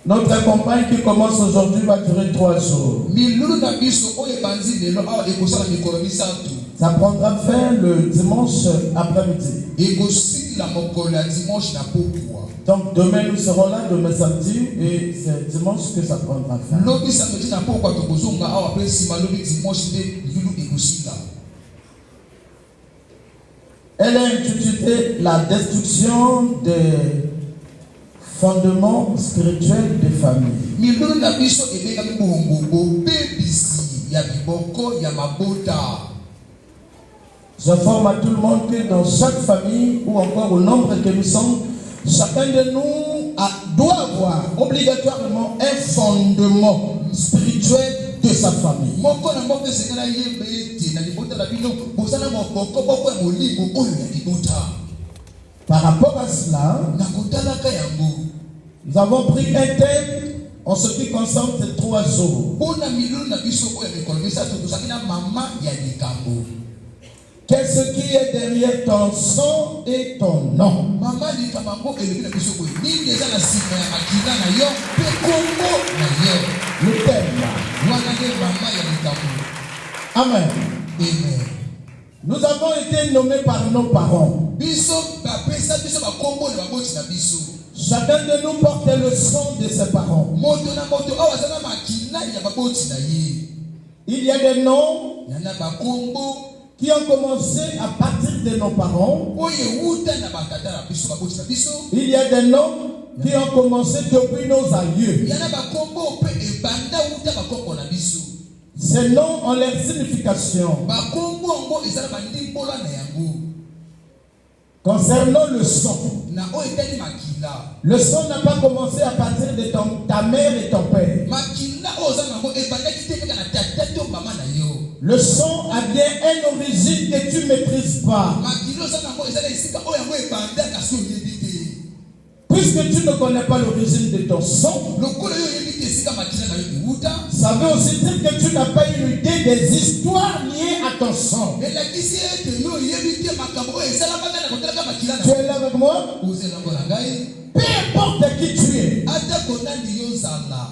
Notre campagne qui commence aujourd'hui va durer 3 jours. Ça prendra fin le dimanche après-midi. Donc demain nous serons là, demain samedi, et c'est dimanche que ça prendra fin. Elle est intitulée La destruction des fondements spirituels des familles. J'informe à tout le monde que dans chaque famille, ou encore au nombre que nous sommes, chacun de nous doit avoir obligatoirement un fondement spirituel de sa famille. Par rapport à cela, nous avons pris un thème en ce qui concerne ces 3 jours. Qu'est-ce qui est derrière ton sang et ton nom? Le thème. Amen. Nous avons été nommés par nos parents. Chacun de nous porte le sang de ses parents. Il y a des noms qui ont commencé à partir de nos parents. Il y a des noms qui ont commencé depuis nos aïeux. Ces noms ont leur signification. Concernant le sang, le sang n'a pas commencé à partir de ta mère et ton père. Le sang a bien une origine que tu ne maîtrises pas. Puisque tu ne connais pas l'origine de ton sang, ça veut aussi dire que tu n'as pas une idée des histoires liées à ton sang. Tu es là avec moi? Peu importe qui tu es,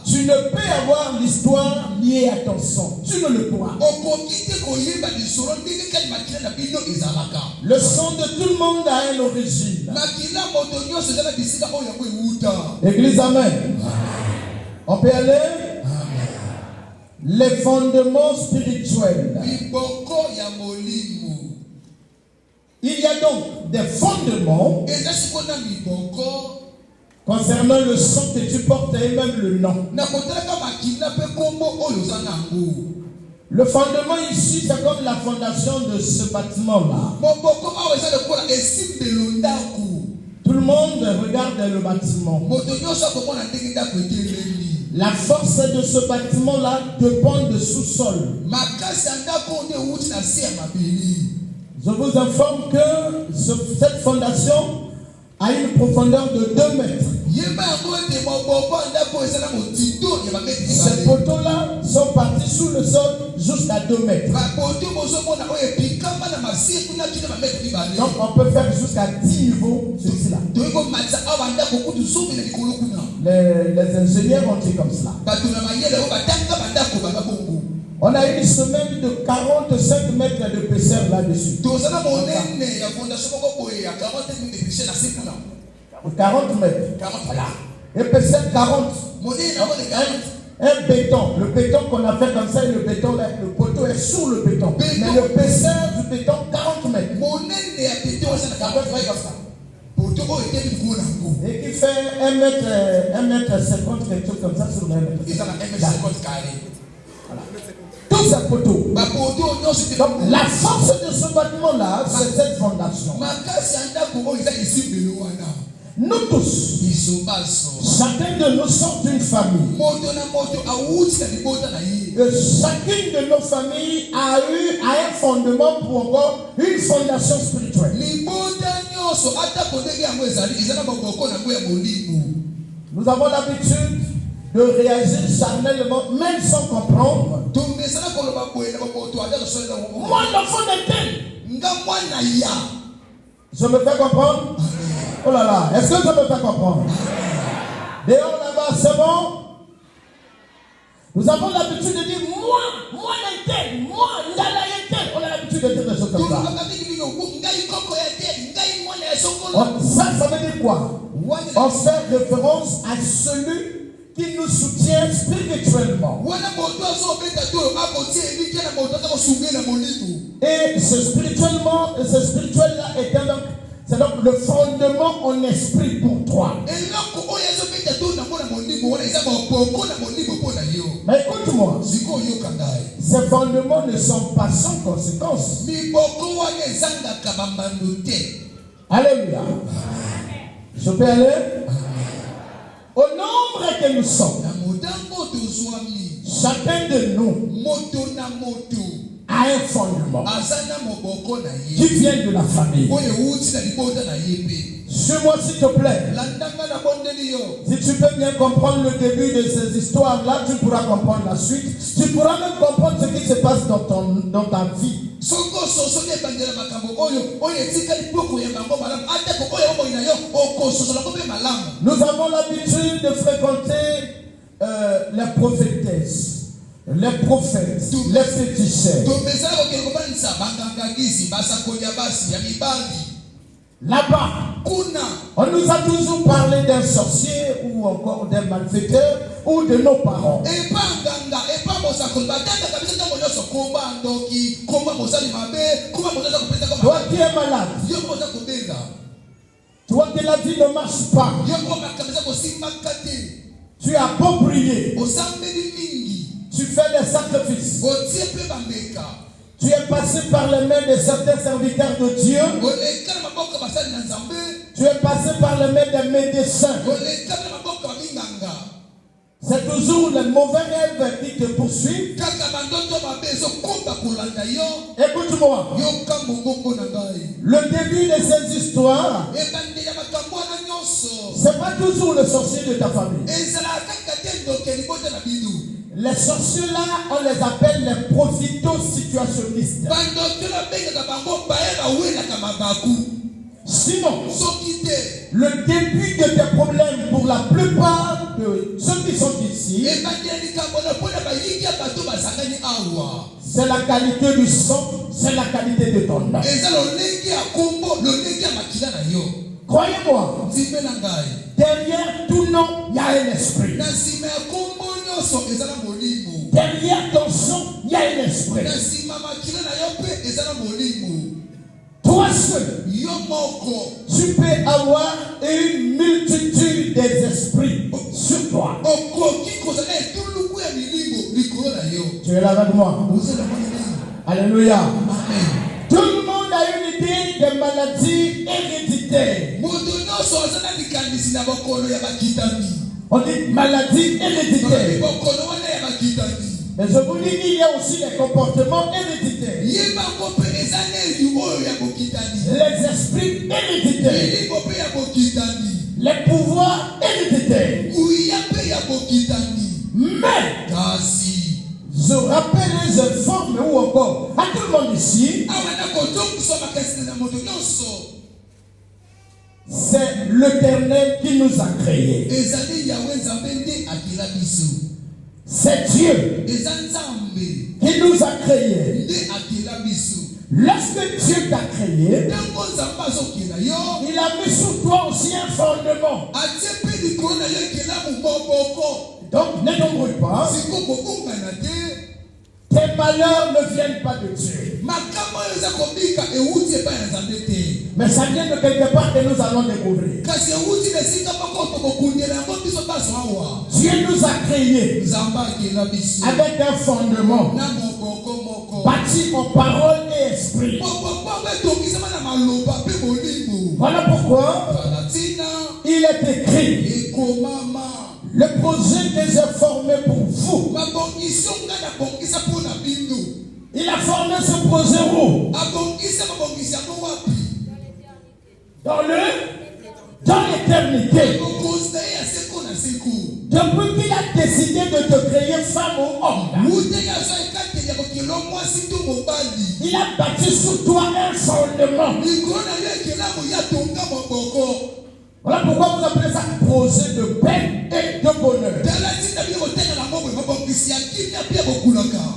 tu ne peux avoir l'histoire liée à ton sang. Tu ne le pourras. Le sang de tout le monde a une origine. Église, amen. On peut aller? Les fondements spirituels. Il y a donc des fondements concernant le sang que tu portes et même le nom. Le fondement ici, c'est comme la fondation de ce bâtiment-là. Tout le monde regarde le bâtiment. La force de ce bâtiment-là dépend du sous-sol. Je vous informe que cette fondation a une profondeur de 2 mètres. Ces poteaux-là sont partis sous le sol jusqu'à 2 mètres. Donc on peut faire jusqu'à 10 niveaux ceci-là. Les ingénieurs ont dit comme cela. On a une semaine de 45 mètres d'épaisseur là-dessus. 40 mètres. Voilà. Épaisseur 40. Un béton. Le béton qu'on a fait comme ça, et le béton là, le poteau est sous le béton. Mais l'épaisseur du béton, 40 mètres. Et qui fait 1 mètre 50, quelque chose comme ça sur 1 mètre. Voilà. Tous ces poteaux. Donc la force de ce bâtiment-là, c'est cette fondation. Nous tous, chacun de nous sommes une famille. Et chacune de nos familles a un fondement pour encore une fondation spirituelle. Nous avons l'habitude de réagir charnellement, même sans comprendre. Moi, l'enfant de tel. Je me fais comprendre? Oh là là, est-ce que je me fais comprendre? Dehors là-bas, c'est bon? Nous avons l'habitude de dire moi n'intel, moi n'intel. On a l'habitude de dire des choses comme ça. Ça veut dire quoi? On fait référence à celui qui nous soutient spirituellement. Et ce spirituel-là est donc, c'est donc le fondement en esprit pour toi. Mais écoute-moi, ces fondements ne sont pas sans conséquence. Alléluia. Je peux aller? Au nombre que nous sommes, chacun de nous a un fondement qui vient de la famille. Suis-moi s'il te plaît. Si tu peux bien comprendre le début de ces histoires-là, tu pourras comprendre la suite. Tu pourras même comprendre ce qui se passe dans ta vie. Nous avons l'habitude de fréquenter les prophétesses, les prophètes, les féticheurs. Là-bas, on nous a toujours parlé d'un sorcier ou encore d'un malfaiteur ou de nos parents. Toi qui es malade, toi que la vie ne marche pas, tu as beau prier, tu fais des sacrifices, tu es passé par les mains de certains serviteurs de Dieu, tu es passé par les mains des médecins. C'est toujours les mauvais rêves qui te poursuivent. Écoute-moi. Le début de ces histoires, c'est pas toujours le sorcier de ta famille. Les sorciers là, on les appelle les profito-situationnistes. Sinon, le début de tes problèmes pour la plupart de ceux qui sont ici, c'est la qualité du sang, c'est la qualité de ton âme. Croyez-moi, derrière tout nom, il y a un esprit. Derrière ton sang, il y a un esprit. Toi seul, tu peux avoir une multitude des esprits sur toi. Tu es là avec moi? Alléluia. Tout le monde a une idée des maladies héréditaires. On dit maladie héréditaire. Mais je vous dis qu'il y a aussi des comportements héréditaires. Les esprits héréditaires. Les pouvoirs héréditaires. Mais je rappelle les informes ou encore à tout le monde ici. C'est l'Éternel qui nous a créés. C'est Dieu qui nous a créés. Lorsque Dieu t'a créé, il a mis sur toi aussi un fondement. Donc ne t'embrouille pas. Tes malheurs ne viennent pas de Dieu. Mais ça vient de quelque part que nous allons découvrir. Dieu nous a créés avec un fondement bâti en parole et esprit. Voilà pourquoi il est écrit: le projet que j'ai formé pour vous. Il a formé ce projet où? Dans l'éternité. Depuis qu'il a décidé de te créer femme ou homme, il a bâti sur toi un fondement. Voilà pourquoi vous appelez ça projet de paix et de bonheur.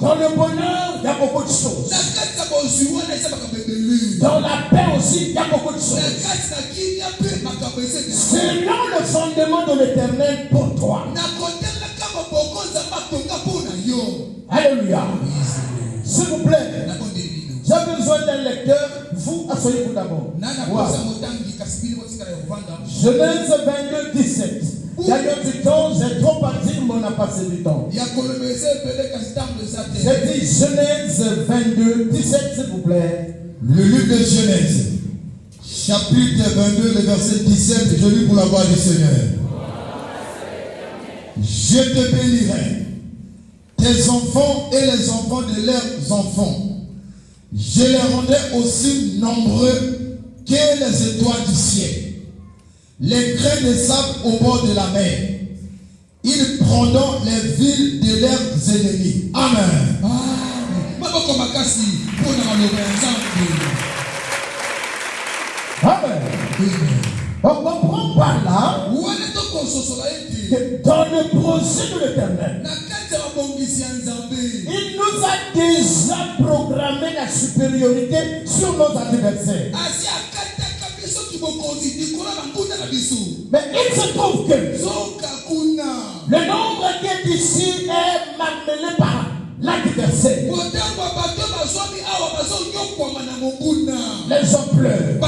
Dans le bonheur, il y a beaucoup de choses. Dans la paix aussi, il y a beaucoup de choses. Selon le fondement de l'Éternel pour toi. Alléluia. S'il vous plaît, j'ai besoin d'un lecteur. Vous, asseyez-vous d'abord. Wow. Genèse 22, 17. D'ailleurs, du temps, j'ai trop parti, mais on a passé du temps. J'ai dit Genèse 22, 17, s'il vous plaît. Le livre de Genèse, chapitre 22, le verset 17, je lis pour la voix du Seigneur. Je te bénirai, tes enfants et les enfants de leurs enfants. Je les rendrai aussi nombreux que les étoiles du ciel, les grains de sable au bord de la mer. Ils prendront les villes de leurs ennemis. Amen. Amen. On comprend par là que dans le projet de l'Éternel, il nous a déjà programmé la supériorité sur nos adversaires. Mais il se trouve que le nombre qui est ici est marmelé par l'adversaire. Les gens pleurent.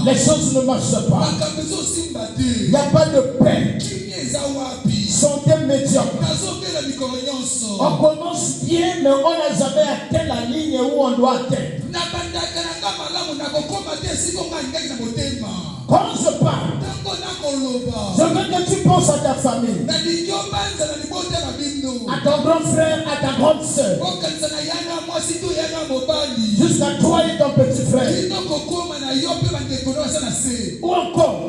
Les choses ne marchent pas. Il n'y a pas de paix. Santé médiocre. On commence bien, mais on n'a jamais atteint la ligne où on doit atteindre. Quand je parle, je veux que tu penses à ta famille, à ton grand frère, à ta grande soeur, jusqu'à toi et ton petit frère. Ou encore,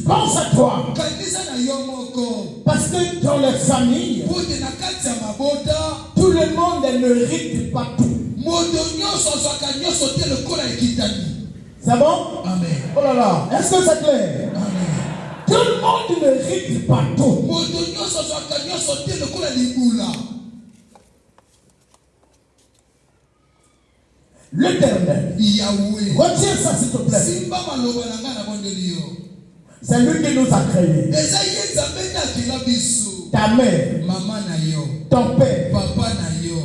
pense à toi. Parce que dans les familles, tout le monde ne rit pas tout. C'est bon? Amen. Oh là là, est-ce que c'est clair? Amen. Tout le monde ne rit pas tout. L'Éternel, retiens ça s'il te plaît. C'est lui qui nous a créés. Ta mère, ton père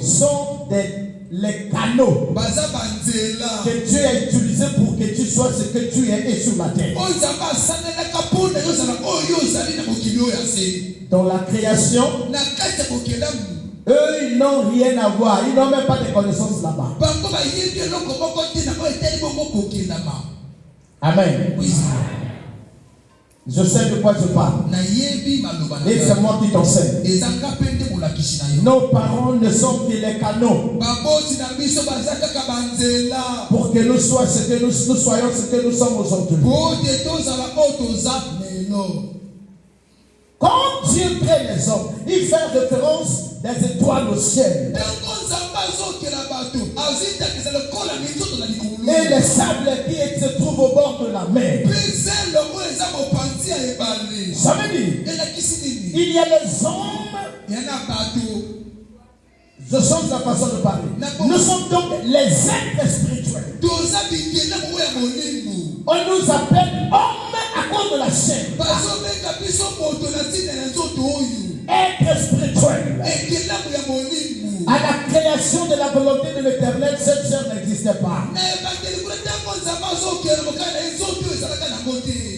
sont les canaux que Dieu a utilisés pour que tu sois ce que tu es sur la terre. Dans la création, eux, ils n'ont rien à voir. Ils n'ont même pas de connaissances là-bas. Amen. Je sais de quoi je parle. Et c'est moi qui t'enseigne. Nos parents ne sont que les canaux pour que nous soyons ce que nous sommes aujourd'hui. Quand Dieu crée les hommes, il fait référence des étoiles au ciel. Et les sables qui se trouvent au bord de la mer. Ça veut dire, il y a les hommes. Je change la façon de parler. Nous sommes donc les êtres spirituels. On nous appelle hommes à cause de la chair. Être spirituel. À la création de la volonté de l'Éternel, cette chair n'existait pas.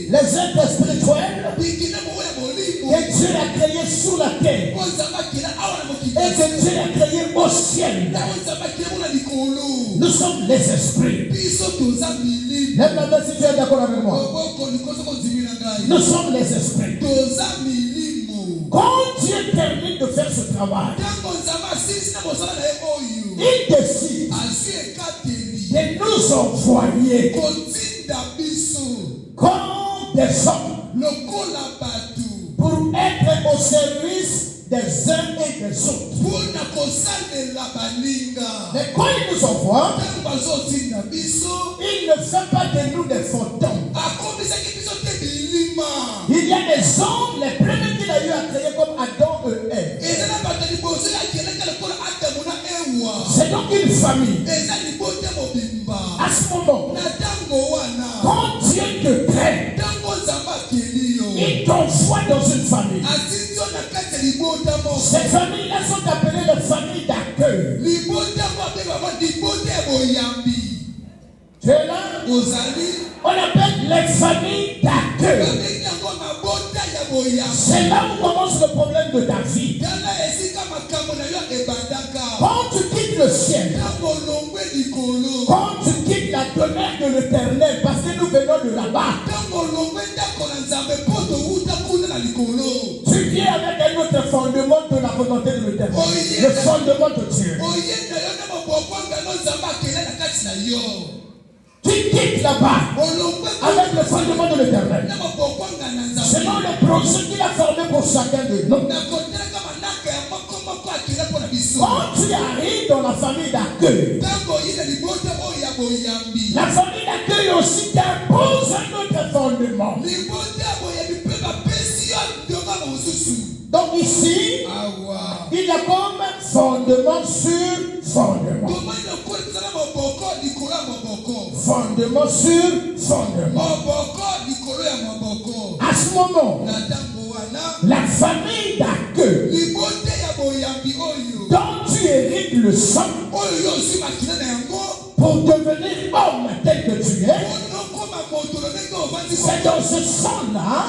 Les êtres spirituels que Dieu a créés sur la terre et que Dieu a créés au ciel. Nous sommes les esprits. Lève la main si tu es d'accord avec moi. Nous sommes les esprits. Quand Dieu termine de faire ce travail, il décide de nous envoyer comme des hommes pour être au service des uns et des autres. Mais quand il nous envoie, il ne fait pas de nous des fantômes. Il famille. À ce moment, quand Dieu te crée, il t'envoie dans une famille. Ces familles-là sont appelées les familles d'accueil. Tu es là? On appelle les familles d'accueil. C'est là où commence le problème de ta vie. Quand tu quittes le ciel, quand tu quittes la demeure de l'Éternel, parce que nous venons de là-bas, tu viens avec un autre fondement de la volonté de l'Éternel, le fondement de Dieu. Tu quittes là-bas avec le fondement de l'Éternel, selon le projet qu'il a formé pour chacun de nous. Quand tu arrives dans la famille d'accueil, la famille d'accueil aussi t'impose un autre fondement. Donc ici, il y a comme fondement sur fondement. Fondement sur fondement. À ce moment, la famille d'accueil dont tu hérites le sang pour devenir homme tel que tu es, c'est dans ce sang-là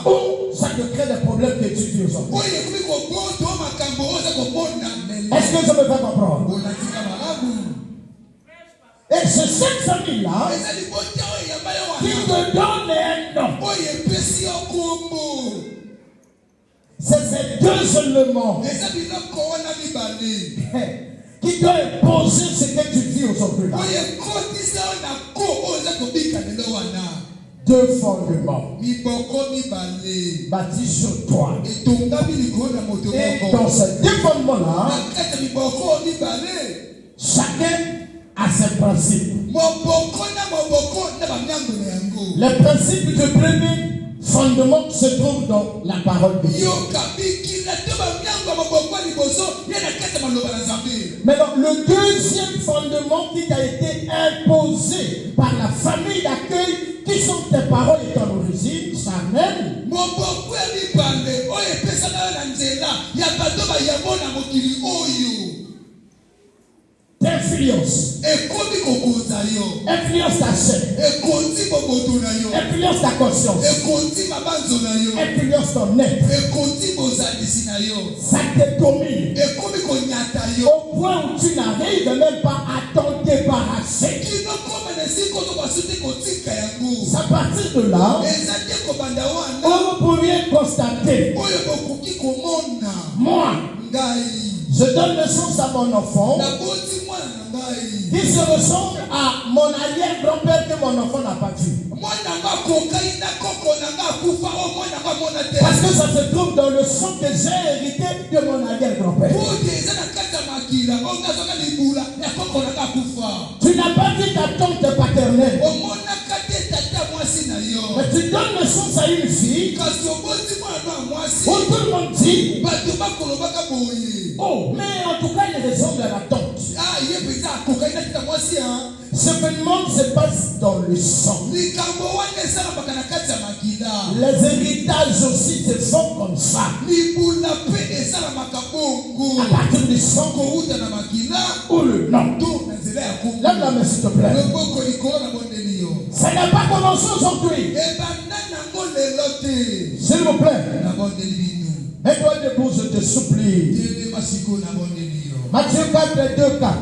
où ça te crée des problèmes que tu vis aujourd'hui. Est-ce que ça me fait comprendre? Et c'est cette famille-là qui te donne un nom. C'est ces deux éléments qui doivent imposer ce que tu vis aujourd'hui. Deux fondements bâtis sur toi. Et dans ces deux fondements-là, chacun a ses principes. Les principes du premier fondement se trouvent dans la parole de Dieu. Maintenant, le deuxième fondement qui t'a été imposé par la famille d'accueil, qui sont tes paroles et ton origine, charnelle, t'influence. Influence ta chair. Influence ta conscience. Influence ton être. Ça te domine. Au point où tu n'arrives même pas à t'en débarrasser. C'est à partir de là, on pourrait constater, moi, je donne naissance à mon enfant qui se ressemble à mon arrière-grand-père que mon enfant n'a pas vu. Parce que ça se trouve dans le sang que j'ai hérité de mon arrière-grand-père. Tu n'as pas vu ta tante paternelle, mais tu donnes naissance à une fille où tout le monde dit, oh, mais en tout cas il ressemble à la tante. Ce phénomène se passe dans le sang. Les héritages aussi se font comme ça. À partir du sang ou le nom. Lève la main s'il te plaît. Ça n'a pas commencé aujourd'hui. S'il vous plaît. Mets-toi debout, je te supplie. Matthieu 4, 2, 4.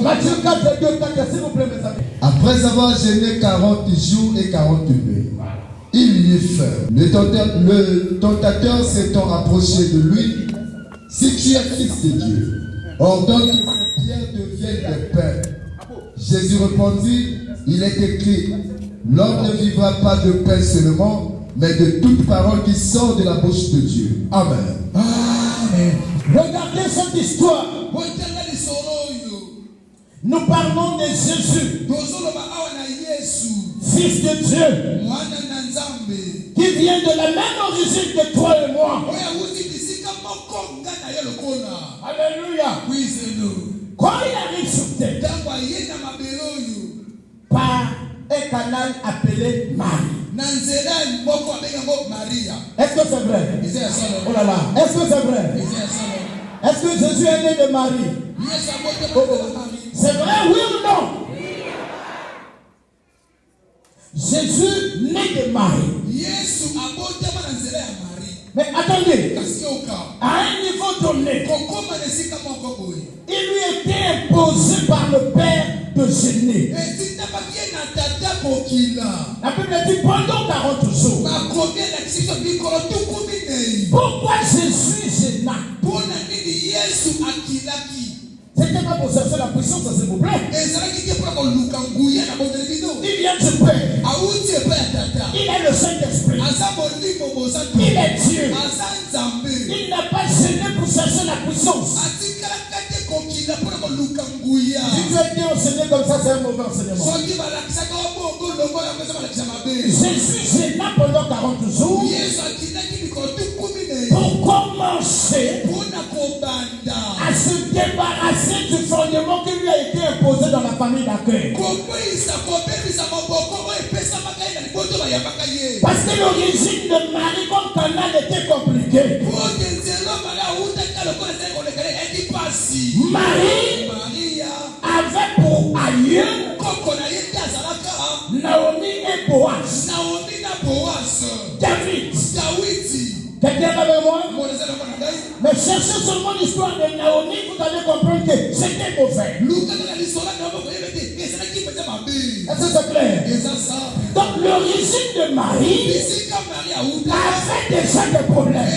Matthieu 4, 2, 4, s'il vous plaît, mes amis. Après avoir jeûné 40 jours et 40 nuits, il y eut faim. Le tentateur s'étant approché de lui, si tu es fils de Dieu, ordonne que ces pierres deviennent des pains. Jésus répondit, il est écrit, l'homme ne vivra pas de pain seulement, mais de toute parole qui sort de la bouche de Dieu. Amen. Amen. Regardez cette histoire. Nous parlons de Jésus, fils de Dieu, qui vient de la même origine que toi et moi. Alléluia. Oui, c'est nous. Quand il arrive sur terre, par un canal appelé Marie. Est-ce que c'est vrai? Oh là là. Est-ce que c'est vrai? Est-ce que Jésus est né de Marie? C'est vrai, oui ou non? Jésus né de Marie. Mais attendez, à un niveau donné, il lui était imposé par le Père de gêner. La Bible dit pendant 40 jours. Pourquoi Jésus gêna? C'était pas pour chercher la puissance, s'il vous plaît. Il vient du Père. Il est le Saint-Esprit. Il est Dieu. Il n'a pas gêné pour chercher la puissance. Si tu es bien enseigné comme ça, c'est un mauvais enseignement. Jésus gêna pendant 40 jours pour commencer à se débarrasser du fondement qui lui a été imposé dans la famille d'accueil. Parce que l'origine de Marie comme canal était compliquée. Marie avait pour aïeux Naomi et Boaz. David. Quelqu'un avec moi? Mais cherchez seulement l'histoire de Naomi, vous allez comprendre que c'était mauvais. Est-ce que c'est clair? Donc l'origine de Marie avait déjà des problèmes.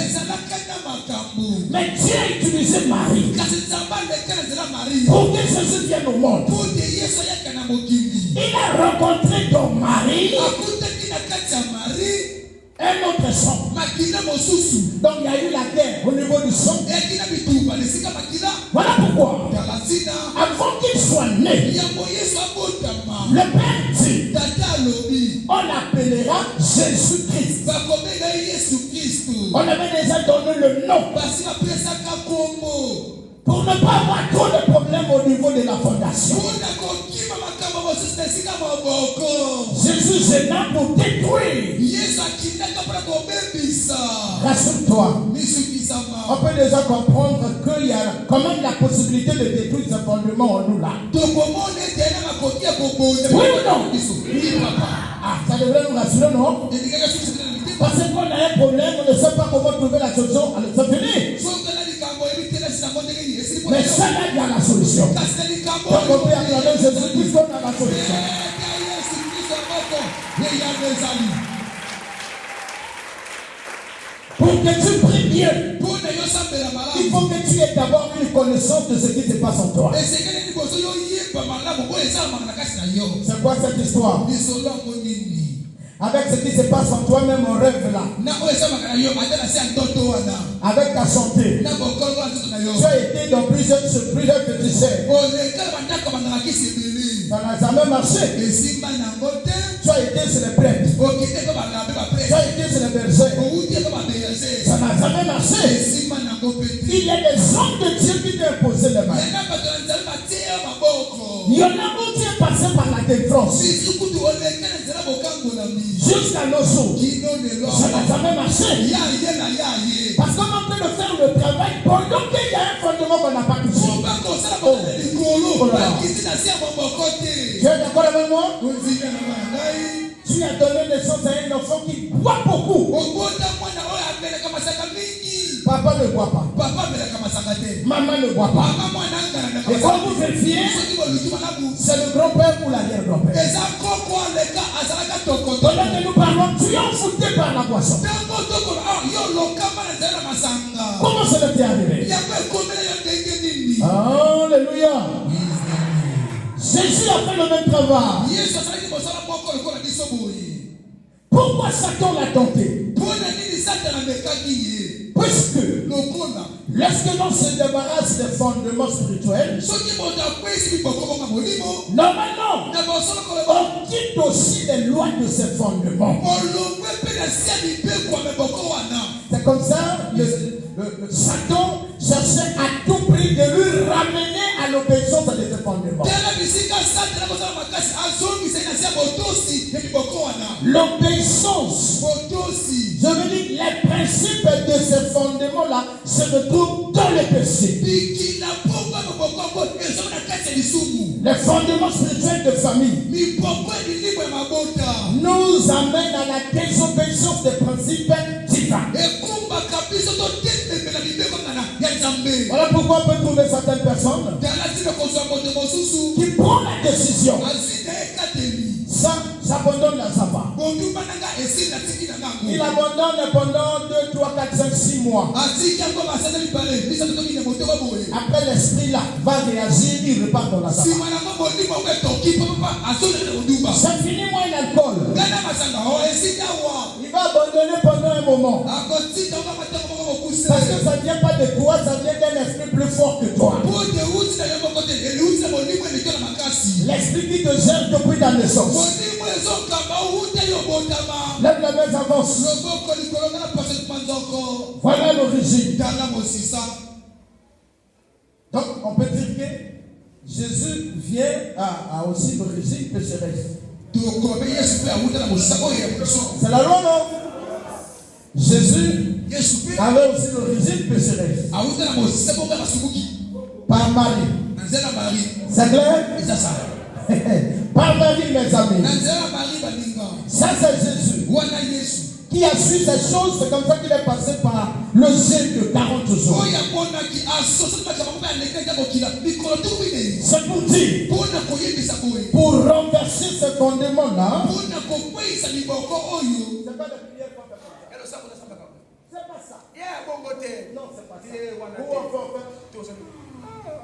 Mais Dieu a utilisé Marie pour que Jésus vienne au monde. Il a rencontré dans Marie un autre sang. Donc il y a eu la guerre au niveau du sang. Voilà pourquoi, avant qu'il soit né, le Père dit, on l'appellera Jésus-Christ. On avait déjà donné le nom pour ne pas avoir trop de problèmes au niveau de la fondation. Jésus est là pour détruire. Rassure-toi. On peut déjà comprendre qu'il y a quand même la possibilité de détruire ce fondement en nous là. Oui ou non? Ah, ça devrait nous rassurer, non? Parce qu'on a un problème, on ne sait pas comment trouver la solution. Alors c'est fini. Mais ça là, il y a la solution. Donc on peut acclamer Jésus-Christ, on a la solution. Pour que tu pries bien, il faut que tu aies d'abord une connaissance de ce qui se passe en toi. C'est quoi cette histoire? Avec ce qui se passe en toi, même on rêve là. Avec ta santé. Tu as été dans plusieurs féticheurs. Ça n'a jamais marché. Tu as été sur les prêtres. Tu as été sur les bergers. Ça n'a jamais marché. Il y a des hommes de Dieu qui t'ont imposé les mains. Il y en a où tu es passé par la défense. Jusqu'à nos jours. Ça n'a jamais marché. Parce qu'on est en train de faire le travail pendant qu'il y a un fondement qu'on n'a pas touché. Tu es d'accord avec moi? Tu as donné naissance à un enfant qui boit beaucoup. Papa ne boit pas. Maman ne boit pas. Et quand vous vérifiez, c'est le grand-père ou l'arrière-grand-père. Pendant que nous parlons, tu es enfoncé par la boisson. Comment cela t'est arrivé? Alléluia. Jésus a fait le même travail. Pourquoi Satan l'a tenté? Puisque lorsque l'on se débarrasse des fondements spirituels, normalement, on quitte aussi les lois de ces fondements. C'est comme ça, Satan cherchait à tout prix de L'obéissance. botosi Je veux dire, les principes de ces fondements-là se retrouvent dans les péchés. bikila poko bokoko ezo na kati ya lisumu Les fondements spirituels de famille mipoko elilimbo ya mabota nous amènent à la désobéissance des principes divins. ekumbaka biso totetemela mibeko ngana ya nzambe Voilà pourquoi on peut trouver certaines personnes talati kozwa moto mosusu qui prennent la décision, azwi na ekateli ça s'abandonne la Saba. bonduma nanga esili natiki na Il ngango abandonne pendant 2, 3, 4, 5, 6 mois. atiki yango basala mibale biso totokine motoko boye Après, l'esprit là va réagir, il repart dans la Saba. nsima nango bondima oko etoki papa azoleka na bonduma C'est fini, moi, l'alcool. ngana masanga o esili awa Il va abandonner pendant un moment. akotika ngo matako moko mokuse Parce que ça ne vient pas de toi, ça vient d'un esprit plus fort que toi. po te uti na yo moko te eliuti na bondimo eleki na makasi L'esprit qui te gère depuis ta naissance. bondimo ezokamba uta yo botama Lève la main, avance. loboko likolo ngana pase panzoko Voilà l'origine. tala mosisa Donc, on peut dire que Jésus vient à aussi l'origine pécheresse. tokobe yesu mpe awuta na mosisa oyo ya biso C'est la loi, non? Jésus yesu mpe avait aussi l'origine pécheresse. awuta na mosisa moko ya basubuki Par Marie. na nzela ya mari C'est clair? eza sala Par Marie, mes amis. na nzela ya mari baninga Ça, c'est Jésus wana yesu qui a su ces choses. C'est comme ça qu'il est passé par le jeûne de 40 jours. oyo amonaki asosali makambo moko alekaki akokila mikolo tukuminei C'est pour dire, mpona koyebisa boye pour renverser ce fondement-là. mpona kokweyisa miboko oyo C'est pas la prière qu'on fait. C'est pas ça. bongo te Non, c'est pas ça. Où on fait,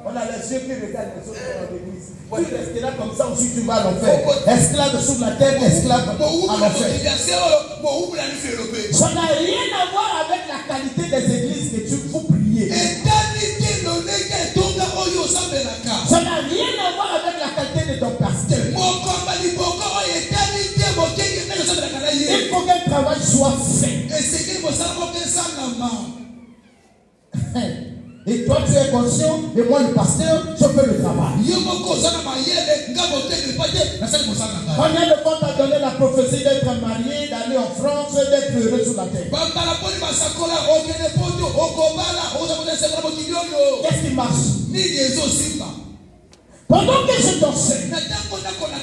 on a les yeux qui regardent les autres dans l'église. Tu resteras comme ça aussi, tu vas à l'enfer. Esclave sur la terre, esclave à l'enfer. Ça n'a rien à voir avec la qualité des églises que tu faut prier. Ça n'a rien à voir avec la qualité de ton pasteur. Il faut qu'un travail soit fait. Et toi, tu es conscient, et moi, le pasteur, je fais le travail. Combien de fois t'as donné la prophétie d'être marié, d'aller en France, d'être heureux sur la terre? Qu'est-ce qui marche? Pendant que je t'enseigne,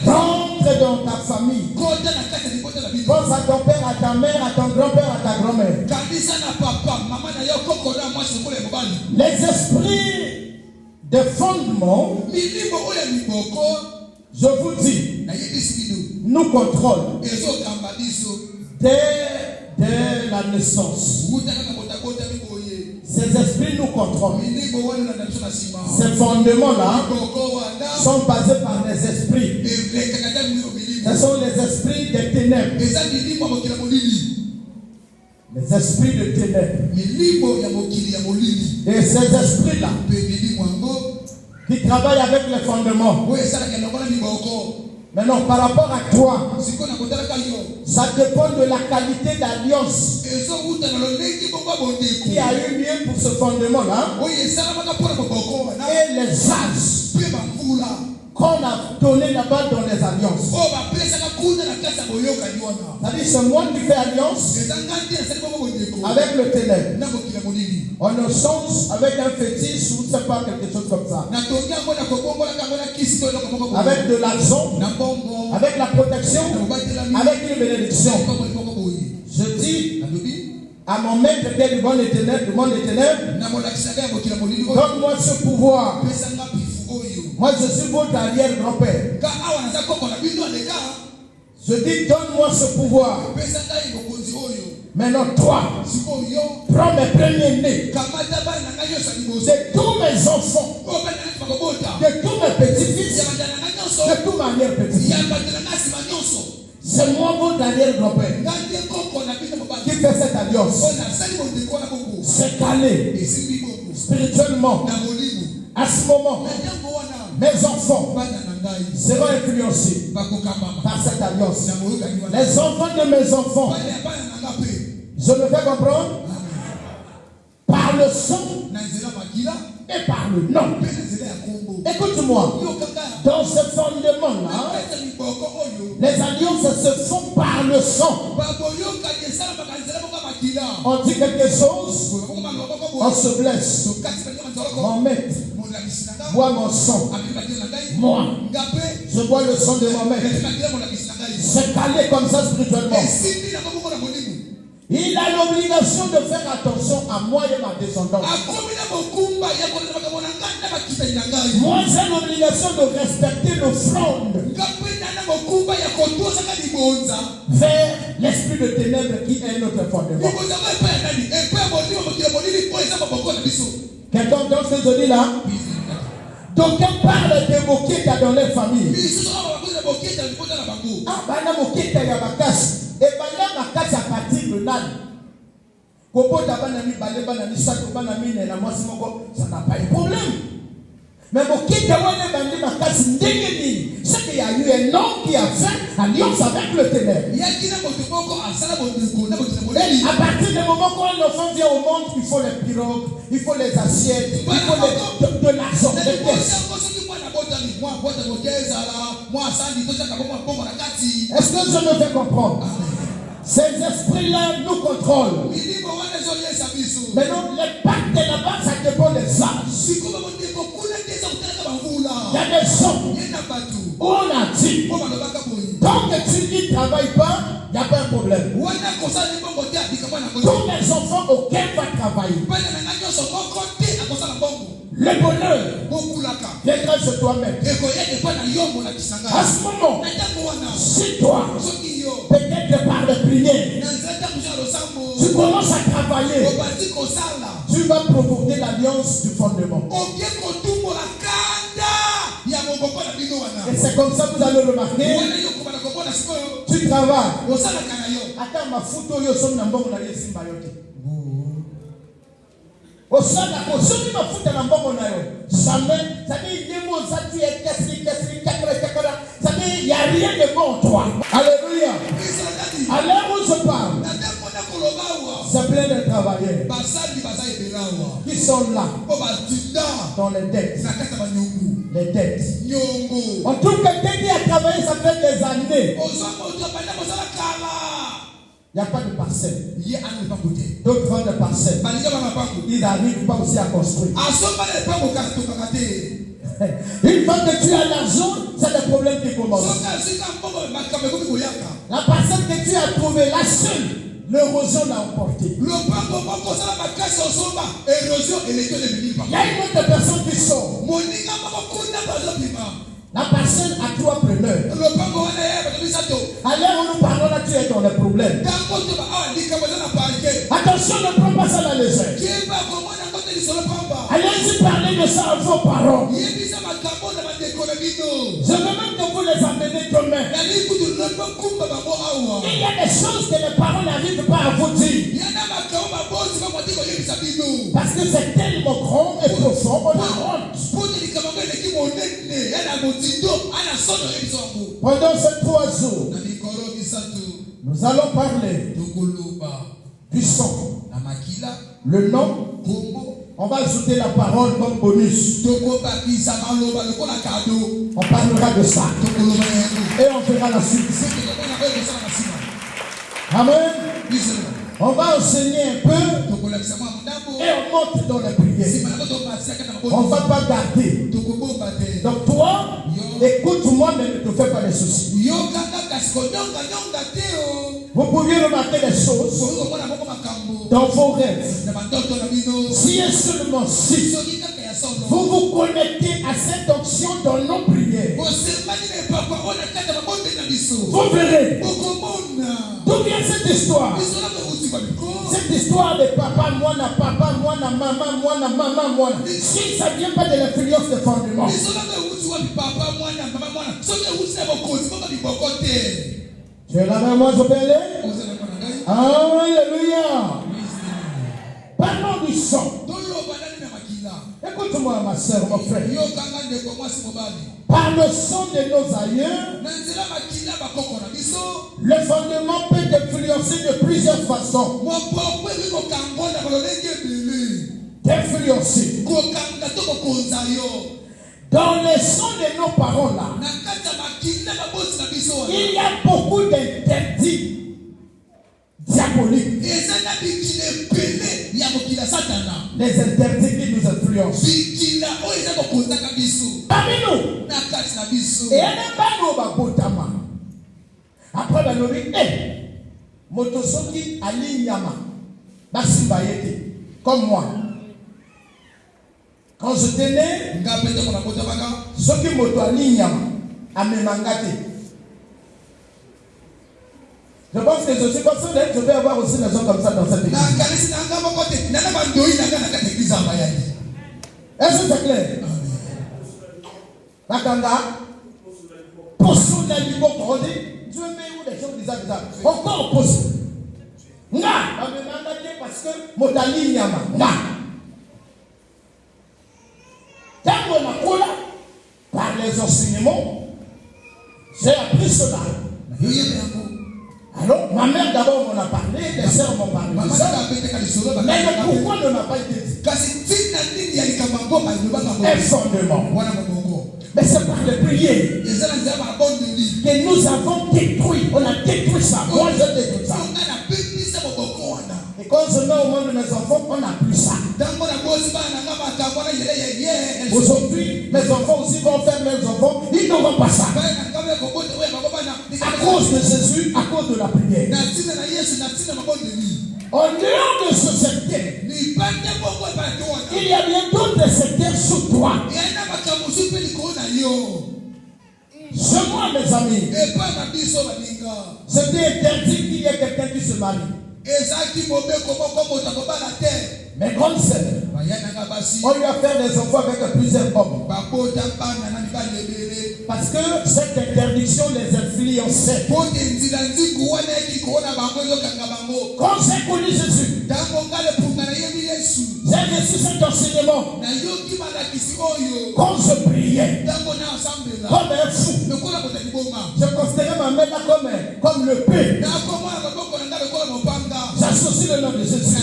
rentre dans ta famille. Pense à ton père, à ta mère, à ton grand-père, à ta grand-mère. Les esprits de fondement, je vous dis, nous contrôlent dès la naissance. Ces esprits nous contrôlent. Ces fondements-là sont basés par les esprits. Ce sont les esprits des ténèbres. Les esprits de ténèbres. Et ces esprits-là qui travaillent avec les fondements. Maintenant, par rapport à toi, ça dépend de la qualité d'alliance qui a eu lieu pour ce fondement-là et les âges qu'on a donné là-bas dans les alliances. C'est-à-dire, c'est moi qui fais alliance avec le ténèbre. On ne change avec un fétiche ou c'est pas quelque chose comme ça. Avec de l'argent, avec la protection, avec une bénédiction. Je dis à mon maître qui est du monde des ténèbres, donne-moi ce pouvoir. Moi je suis votre arrière-grand-père. Je dis donne-moi ce pouvoir. Maintenant toi, prends mes premiers-nés de tous mes enfants, de tous mes petits-fils, de tous mes arrière-petits. C'est moi votre arrière-grand-père qui fait cette alliance. C'est calé spirituellement. À ce moment, mes enfants seront influencés par cette alliance. Les enfants de mes enfants, je me fais comprendre, par le sang et par le nom. Écoute-moi, dans ce fondement-là, les alliances se font par le sang. On dit quelque chose, on se blesse. Mohamed, bois mon sang. Moi, je bois le sang de Mohamed. C'est calé comme ça spirituellement. Il a l'obligation de faire attention à moi et ma descendance. Moi, j'ai l'obligation de respecter l'offrande vers l'esprit de ténèbres qui est notre fondement. Quelqu'un dans ce zone là, d'aucuns parlent de Moketa dans les familles. Ah, bana Moketa ya bakasi. Et bana bakasi à partir de nani. Kopo tabana mi bale bana mi sato bana mi na mwasi moko, ça n'a pas de problème. Mais Moketa wane bande bakasi ndenge nini. C'est qu'il y a eu un homme qui a fait alliance avec le ténèbre. À partir du moment où un enfant vient au monde, il faut les pirogues, il faut les assiettes, il faut de l'argent, des pièces. Est-ce que je me fais comprendre? Ces esprits-là nous contrôlent. Maintenant, les pactes de là-bas, ça dépend des âges. Il y a des gens où on a dit, tant que tu n'y travailles pas, il n'y a pas un problème. Tous les enfants, aucun va travailler. Le bonheur viendra sur toi-même. À ce moment, si toi, peut-être par la prière, tu commences à travailler, tu vas provoquer l'alliance du fondement. Et c'est comme ça que vous allez remarquer. Tu travailles. Attends, ma photo, yo sommes dans le bon simbayote. Au sein de la position, il m'a foutu dans le bon jamais. Ça dit, il y a rien de bon en toi. Alléluia. À l'heure où je parle, c'est plein de travailleurs qui sont là dans les dettes. Les dettes. En tout cas, quelqu'un qui a travaillé, ça fait des années. Il n'y a pas de parcelle. D'autres vendent des parcelles. Ils n'arrivent pas aussi à construire. Une fois que tu as l'argent, c'est le problème qui commence. La parcelle que tu as trouvée, la seule, l'érosion l'a emporté. Il y a une autre personne qui sort. La parcelle a trois preneurs. À l'heure où nous parlons là, tu es dans les problèmes. Attention, ne prends pas ça à la légère. Allez-y parler de ça à vos parents. Je veux même que vous les amenez demain. Il y a des choses que les parents n'arrivent pas à vous dire. Parce que c'est tellement grand et profond, on a honte. Pendant ces 3 jours, nous allons parler du sang, le nom. On va ajouter la parole comme bonus. On parlera de ça. Et on fera la suite. Amen. On va enseigner un peu. Et on monte dans la prière. On ne va pas garder. Donc toi, écoute-moi, mais ne te fais pas de soucis. Vous pouvez remarquer des choses dans vos rêves. Si et seulement si vous vous connectez à cette onction dans nos prières, vous verrez d'où vient cette histoire. Cette histoire de papa, moi, maman. Si ça ne vient pas de l'influence de fondement, tu es là, moi, je peux aller. Alléluia. Parlons du sang. Écoute-moi, ma soeur, mon frère. Par le sang de nos aïeux, le fondement peut influencer de plusieurs façons. D'influencer. Dans le sang de nos parents là, il y a beaucoup d'interdits. diaboliques, les interdits qui nous influencent. Parmi nous, et elle n'est pas nous, après, ben, nous dit, Motosoki Ali Nyama, Basimbayete, comme moi. Quand j'étais né, Soki Moto Ali Nyama, à Memangate. Je pense que je suis comme ça, je vais avoir aussi des gens comme ça dans cette église. Est-ce que c'est clair? Bakanga, pour son ami, Dieu met où les gens disent ça. Encore possible. Nga, parce que Motali Nyama, nga. Tant on a coula, par les enseignements, j'ai appris cela. Alors, ma mère d'abord m'en a parlé, les sœurs m'ont parlé. Mais pourquoi ne m'a pas été dit? Un fondement. Mais c'est par les prières que nous avons détruit. On a détruit ça. Moi, je détruis ça. Et quand je mets au monde de mes enfants, on n'a plus ça. Aujourd'hui, mes enfants aussi vont faire mes enfants. Ils n'auront pas ça. À cause de Jésus, à cause de la prière. En dehors de ce secteur, il y a bien d'autres secteurs sous toi. Chez moi, mes amis, c'était interdit qu'il y ait quelqu'un qui se marie. Mais grande sœur, on lui a fait des enfants avec plusieurs hommes. Parce que cette interdiction les influençait. Quand j'ai connu Jésus, j'ai reçu cet enseignement. Quand je priais, comme un fou, je considérais ma mère comme le paix. J'associe le nom de Jésus.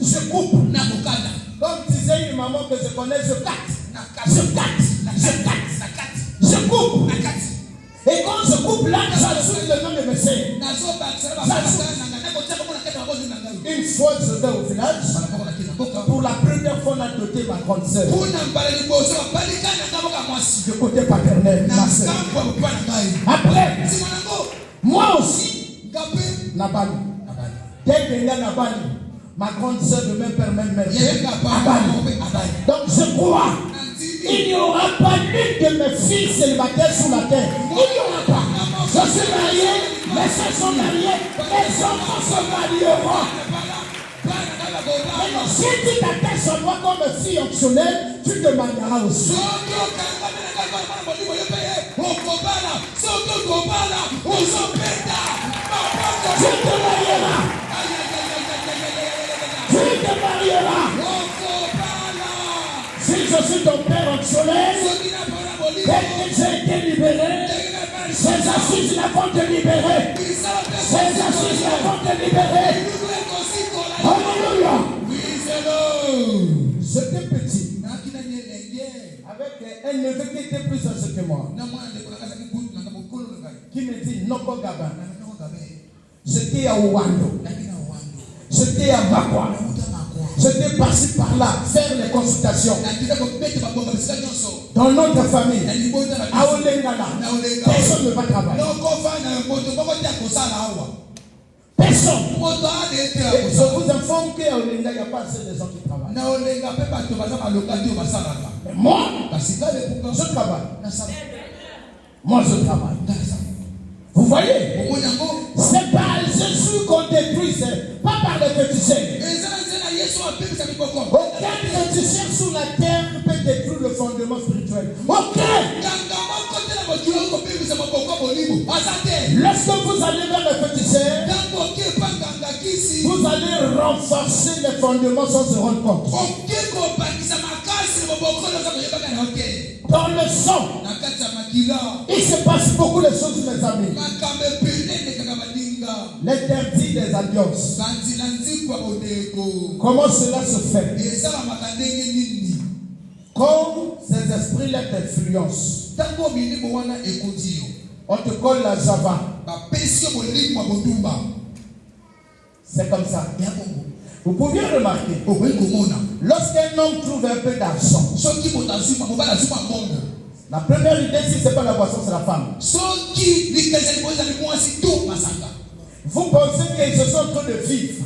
Je coupe. Comme disait une maman que je connais, je casse. Je coupe. Et quand je coupe là, j'ajoute le nom de mes sœurs. Une fois, je vais au village. Pour la première fois, on a doté ma grande sœur. Du côté paternel, ma sœur. Après, moi aussi, Nabali. Dès qu'il y a Nabali, ma grande sœur de même père, même mère. Donc je crois, il n'y aura pas l'une de mes filles célibataires sur la terre. Il n'y aura pas. Je suis marié, mes soeurs sont mariées, mes enfants se marieront. Mais si tu t'attaches sur moi comme fille optionnelle, tu te marieras aussi. Tu te marieras. Tu te marieras. Si je suis ton père optionnel, dès que j'ai été libéré, ces assises là vont te libérer. Ces assises là vont te libérer. Alléluia. J'étais petit, avec un neveu qui était plus âgé que moi, qui me dit Noko Gaba. J'étais à Ouando, j'étais à Bakwa, j'étais passé par là faire les consultations. Dans notre famille, à Olengala, personne ne va travailler. Personne. Et je vous informe qu'à Olenga, il n'y a pas assez de gens qui travaillent. Mais moi, je travaille. Moi, je travaille. Vous voyez? C'est par Jésus qu'on détruit, pas par les féticheurs. Aucun féticheur sur la terre peut détruire le fondement spirituel. Aucun. Lorsque vous allez vers le féticheur, vous allez renforcer les fondements sans se rendre compte. Dans le sang, il se passe beaucoup de choses, mes amis. L'interdit des alliances. Comment cela se fait? Comme ces esprits-là t'influencent, on te colle la java. C'est comme ça. Vous pouvez remarquer, lorsqu'un homme trouve un peu d'argent, la première idée, si ce n'est pas la boisson, c'est la femme. Vous pensez qu'ils se sont en train de vivre,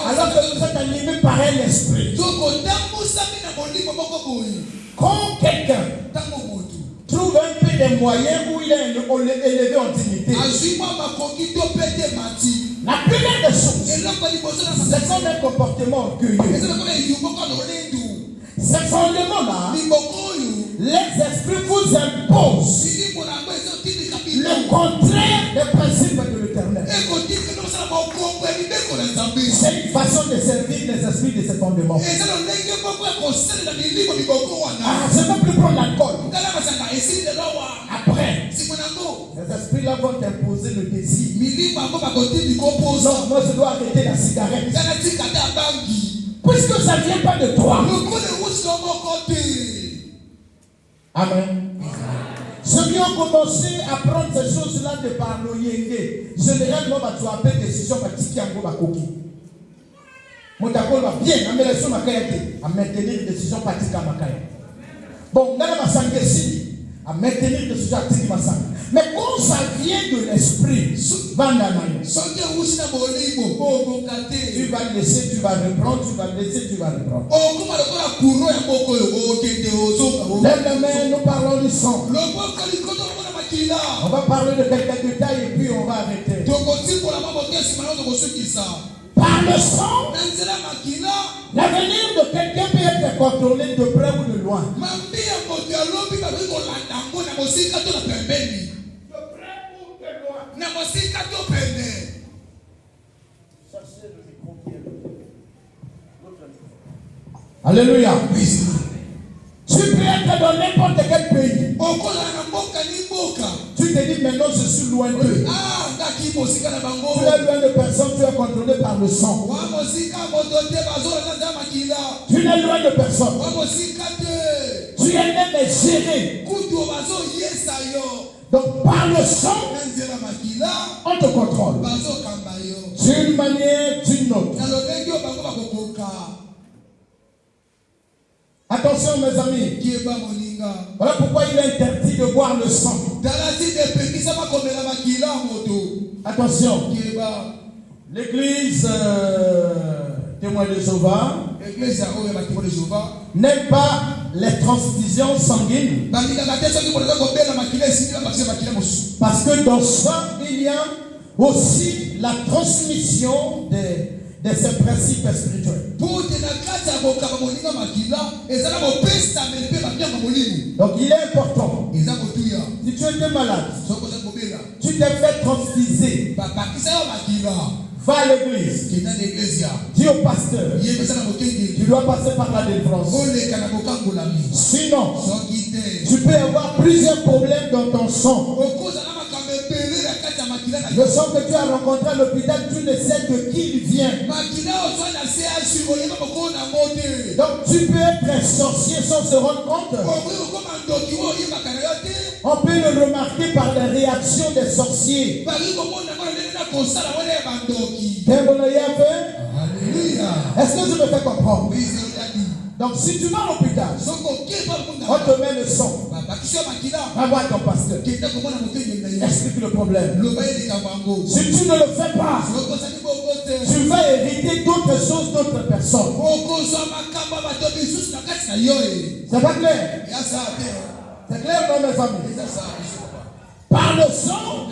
alors que vous êtes animé par un esprit. Quand quelqu'un trouve un peu de moyens où il est élevé en dignité, la première des choses, c'est son un comportement orgueilleux. Ces fondements-là, les esprits vous imposent le contraire des principes de l'Éternel. C'est une façon de servir les esprits de ces fondements. Je ne peux plus prendre l'alcool. Après, les esprits-là vont t'imposer le désir. Non, moi je dois arrêter la cigarette. Puisque ça ne vient pas de toi. Amen. Ceux qui ont commencé à prendre ces choses-là de par le yenge, généralement, tu as pris décision par Tiki Ango Bakoki. Mon d'accord va bien, à maintenir une décision par Tika Makaya. Bon, on a ma sanguessi, à maintenir une décision par Tiki Masanga. Mais quand ça vient de l'esprit, tu vas laisser, tu vas reprendre, tu vas laisser, tu vas reprendre. Lève la main, nous parlons du sang. On va parler de quelques détails et puis on va arrêter. Par le sang, l'avenir de quelqu'un peut être contrôlé de près ou de loin. Alléluia. Tu peux être dans n'importe quel pays. Tu te dis maintenant je suis loin d'eux. Tu es loin de personne, tu es contrôlé par le sang. Tu n'es loin de personne. Tu es même géré. Donc par le sang, on te contrôle. D'une manière, d'une autre. Attention mes amis. Voilà pourquoi il est interdit de boire le sang. Attention. L'église témoin de Jéhovah n'aime pas les transfusions sanguines. Parce que dans ça, il y a aussi la transmission de ces principes spirituels. Donc il est important. Si tu étais malade, tu t'es fait transfuser, va à l'église, dis au pasteur, tu dois passer par la délivrance. Sinon, tu peux avoir plusieurs problèmes dans ton sang. Le sang que tu as rencontré à l'hôpital, tu ne sais de qui il vient. Donc tu peux être sorcier sans se rendre compte. On peut le remarquer par les réactions des sorciers. Est-ce que je me fais comprendre? Donc si tu vas à l'hôpital, on te met le sang. Va voir ton pasteur. Explique le problème. Si tu ne le fais pas, tu vas hériter d'autres choses d'autres personnes. C'est pas clair? C'est clair dans mes amis? Par le sang,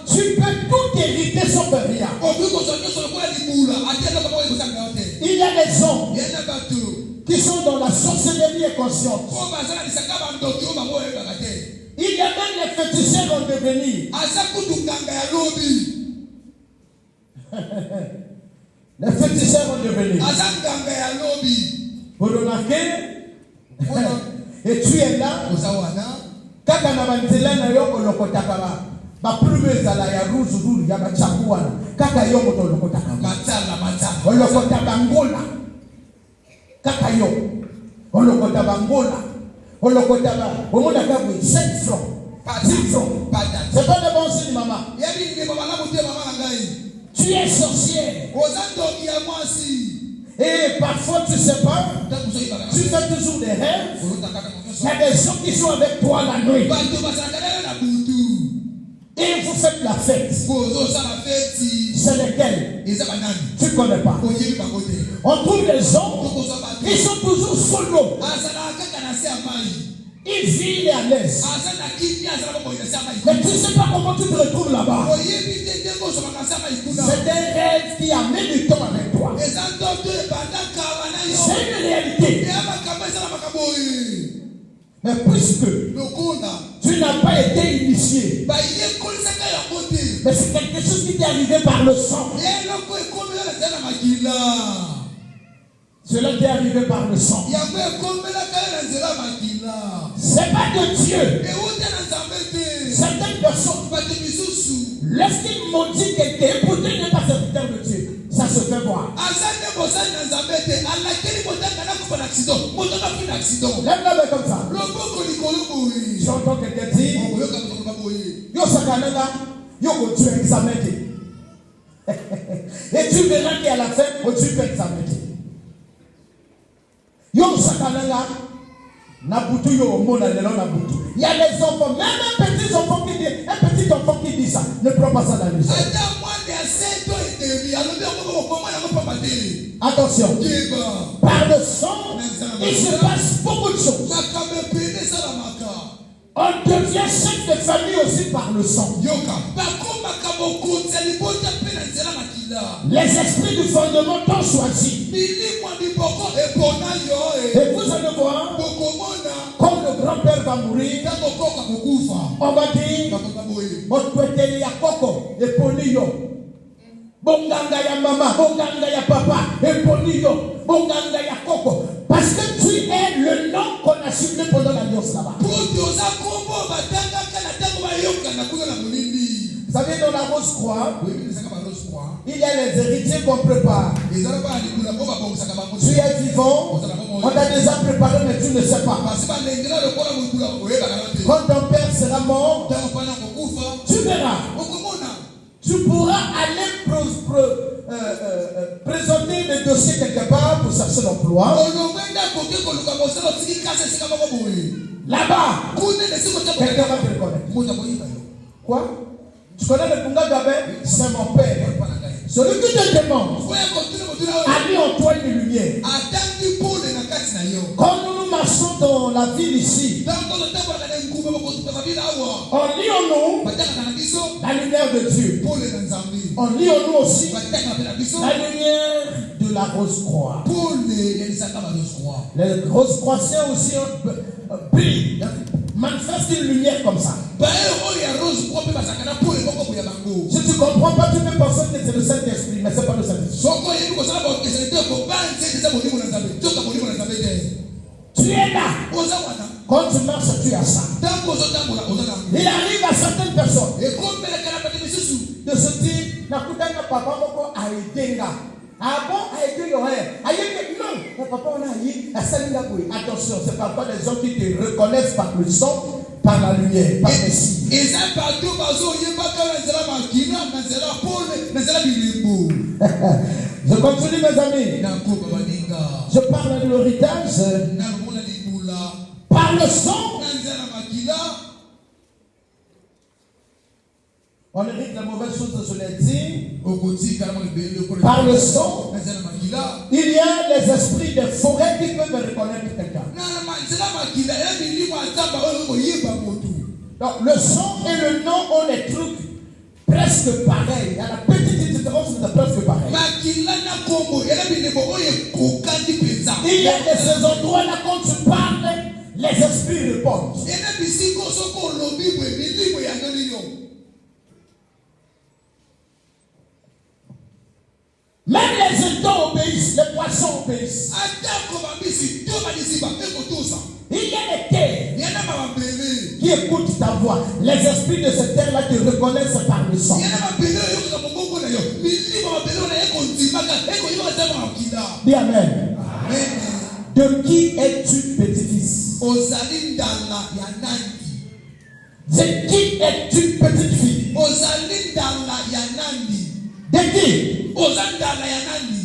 tu peux tout hériter sauf rien. Il y a des hommes qui sont dans la sorcellerie inconsciente. Il y a même les féticheurs en devenir. Les féticheurs en devenir. Vous remarquez? Et tu es là. Kaka na banzela na yo olokotaka ba plume zala ya rouge ya bachakuana. Kaka yo moto olokotaka. Olokotaka ngola. Kaka yo. Olokotaka ngola. Olokotaka. Omona kabwe 7 francs. 10 francs. C'est pas de bon signe maman. Tu es sorcière. Et parfois, tu sais pas, tu fais toujours des rêves. Il y a des gens qui sont avec toi la nuit. Et vous faites la fête. C'est lesquels? Tu ne connais pas. On trouve des gens, ils sont toujours solo. Ils vivent à l'aise. Mais tu ne sais pas comment tu te retrouves là-bas. C'est un rêve qui a mis du temps avec toi. C'est une réalité. Mais puisque tu n'as pas été initié, mais c'est quelque chose qui t'est arrivé par le sang. Cela t'est arrivé par le sang. C'est pas de Dieu. Certaines personnes, lorsqu'ils maudissent quelqu'un, pour Dieu n'est pas serviteur de Dieu. Ça se fait voir. Lève-la comme ça. J'entends quelqu'un dire, yo sakananga, yo go tu examiner. Et tu verras qu'à la fin, tu peux examiner. Yo sakananga, nabutu yo mona lelo nabutu. Il y a des enfants, même un petit enfant qui dit ça. Ne prends pas ça dans le sens. Attention. Par le sang, il se passe beaucoup de choses. On devient chef de famille aussi par le sang. Les esprits du fondement t'ont choisi. Et vous allez voir, comme le grand-père va mourir, on va dire, bonganga ya mama, bonganga ya papa, eponiyo, bonganga ya koko. Parce que tu es le nom qu'on a ciblé pendant l'alliance là-bas. Vous savez, dans la rose croix, il y a les héritiers qu'on prépare. Tu es vivant, on t'a déjà préparé, mais tu ne sais pas. Quand ton père sera mort, tu verras. Tu pourras aller présenter des dossiers quelque part pour chercher l'emploi. Là-bas, quelqu'un va te reconnaître. Quoi? Tu connais le Punga Gabé? C'est mon père. Celui qui te demande a mis en toi une lumière. Quand nous marchons dans la ville ici, on lit en nous la lumière de Dieu. On lit en nous aussi la lumière de la rose croix. Les roses croix aussi brillent, manifestent une lumière comme ça. Si tu ne comprends pas, tu peux penser que c'est le Saint-Esprit, mais ce n'est pas le Saint-Esprit. Tu es là. Quand tu marches, tu as ça. Il arrive à certaines personnes de se dire, papa a aidé. Ah bon, a aidé non, papa on a aidé. Attention, c'est parfois des gens qui te reconnaissent par le sang, par la lumière, par le signe. Je continue mes amis. Je parle de l'héritage. Par le sang, on hérite la mauvaise chose de ce lundi. Par le sang, il y a les esprits des forêts qui peuvent reconnaître quelqu'un. Donc le sang et le nom ont des trucs presque pareils. Il y a la petite différence, mais presque pareil. Il y a de ces endroits-là quand tu parles, les esprits répondent. Même les étangs obéissent, les poissons obéissent. Il y a des terres qui écoutent ta voix. Les esprits de ces terres-là te reconnaissent par le sang. Dis amen. De qui es-tu, petit-fils? De qui es-tu, petite-fille? De qui? Ozandala ya nani?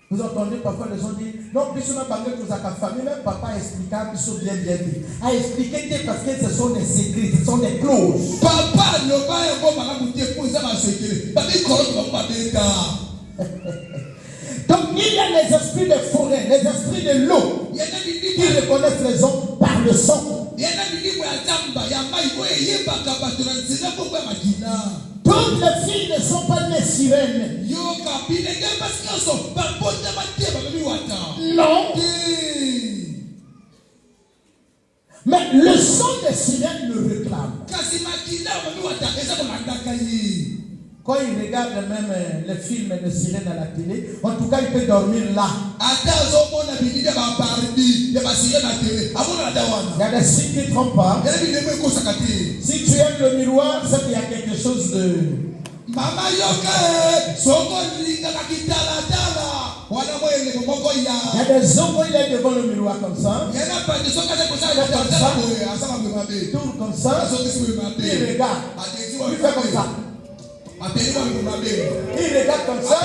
Vous entendez parfois les gens dire non, puis on a parlé de sa famille, même papa expliquant, puis sont bien dit. A expliqué parce que ce sont des secrets, ce sont des clauses. Papa ne va pas avoir ma bouteille pour ça, ma secret. Papa, il va pas donc il y a les esprits de forêt, les esprits de l'eau qui reconnaissent les hommes par le sang. Toutes les filles ne sont pas des sirènes. Non. Mais le sang des sirènes le réclame. Quand il regarde même les films de sirènes à la télé, en tout cas il peut dormir là. Il y a des signes qui ne trompent pas. Si tu aimes le miroir, c'est qu'il y a quelque chose de... Il y a des hommes qui sont devant le miroir comme ça. Il tourne comme ça. Il regarde. Il fait comme ça. Il regarde comme ça.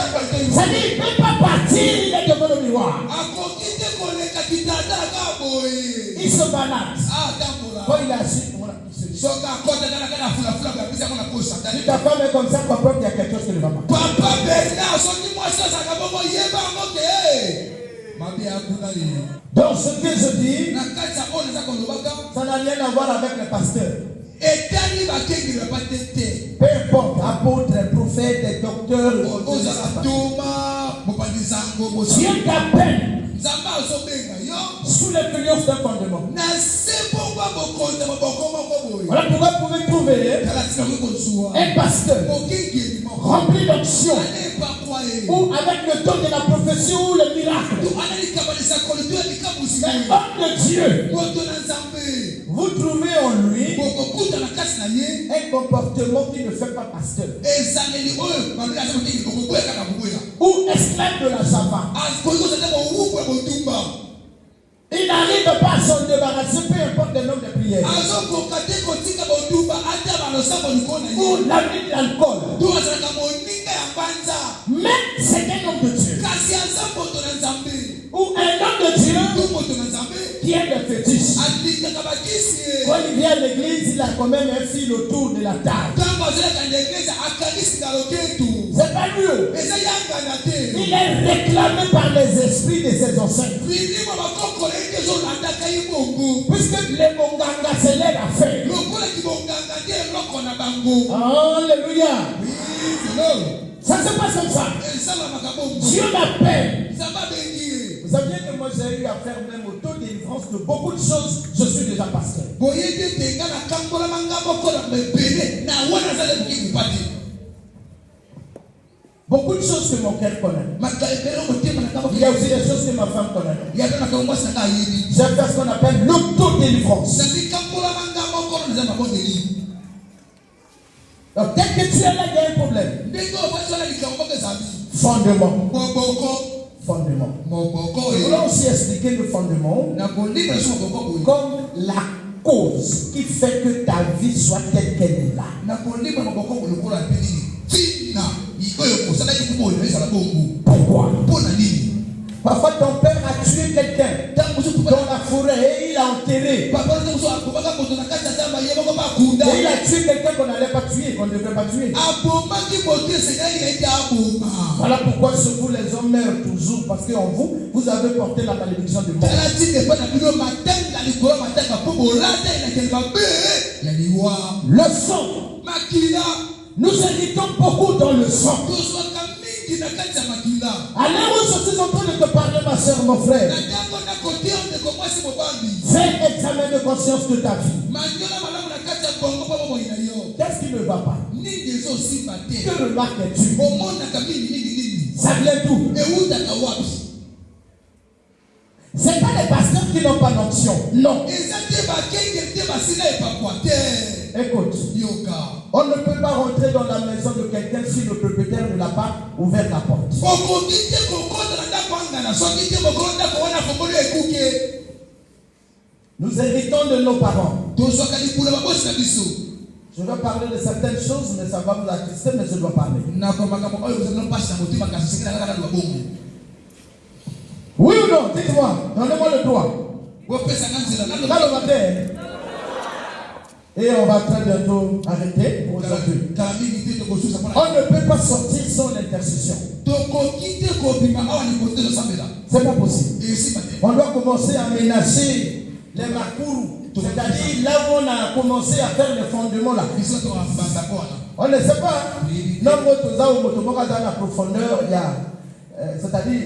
Ça dit, il ne peut pas partir, il est devant le miroir. Il se balade. Quand il est assis, si ta femme est comme ça, papa, il y a quelque chose qui ne va pas. Donc ce que je dis, ça n'a rien à voir avec le pasteur. Peu importe, apôtre, prophète, docteur, Dieu t'appelle sous l'influence d'un fondement. Voilà pourquoi vous pouvez trouver un pasteur rempli d'onction ou avec le don de la prophétie ou le miracle. Mais homme de Dieu, vous trouvez en lui un comportement qui ne fait pas pasteur. Ou esclave de la Java. Il n'arrive pas à s'en débarrasser, peu importe le nombre de prières. Ou l'ami de l'alcool. Mais c'est un homme de Dieu. Ou un homme de Dieu qui est le fétiche. Quand il vient à l'église, il a quand même un fil autour de la table. C'est pas lui. Il est réclamé par les esprits de ses ancêtres. Puisque les Monganga, c'est leur affaire. Alléluia. Ça se passe comme ça. Dieu m'appelle. Vous savez que moi j'ai eu à faire même auto-délivrance de beaucoup de choses. Je suis déjà pasteur. Beaucoup de choses que mon cœur connaît. Il y a aussi des choses que ma femme connaît. J'ai fait ce qu'on appelle l'auto-délivrance. Donc dès que tu es là, il y a un problème. Fondement. Fondement. Je voulais aussi expliquer le fondement comme la cause qui fait que ta vie soit telle qu'elle est là. Pourquoi? Parfois ton père a tué quelqu'un dans la forêt et il a enterré. Et il a tué quelqu'un qu'on n'allait pas tuer, qu'on ne devait pas tuer. Voilà pourquoi sur vous les hommes meurent toujours, parce qu'en vous, vous avez porté la malédiction de mort. Le sang. Nous héritons beaucoup dans le sang. Alors je suis en train de te parler, ma soeur, mon frère. Fais examen de conscience de ta vie. Qu'est-ce qui ne va pas? Que remarques-tu? Ça vient d'où? Ce n'est pas les pasteurs qui n'ont pas d'onction. Non. Écoute, on ne peut pas rentrer dans la maison de quelqu'un si le propriétaire ne l'a pas ouvert la porte. Nous héritons de nos parents. Je vais parler de certaines choses, mais ça va vous attrister, mais je dois parler. Oui ou non? Dites-moi. Donnez-moi le droit. Dans le matin. Et on va très bientôt arrêter pour aujourd'hui. On ne peut pas sortir sans l'intercession. C'est pas possible. On doit commencer à ménager les makourous. C'est-à-dire là où on a commencé à faire les fondements là. On ne sait pas. Non, dans la profondeur, il y a. C'est-à-dire,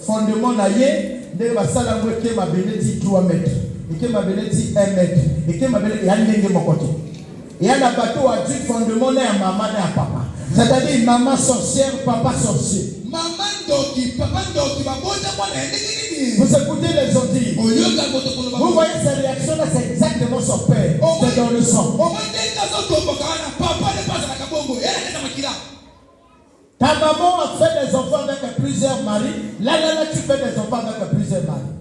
fondement naïe, de la salle à qui m'a bénédit 3 mètres. Et qui m'a bénédit 1 mètre. Et qui m'a bénédit de mon côté. Et il y a un bateau à dire fondement à maman et à papa. C'est-à-dire, maman sorcière, papa sorcier. Vous écoutez les audits. Vous voyez ces réactions là, c'est exactement son père. C'est dans le sang. Ta maman a fait des enfants avec plusieurs maris. Là, tu fais des enfants avec plusieurs maris.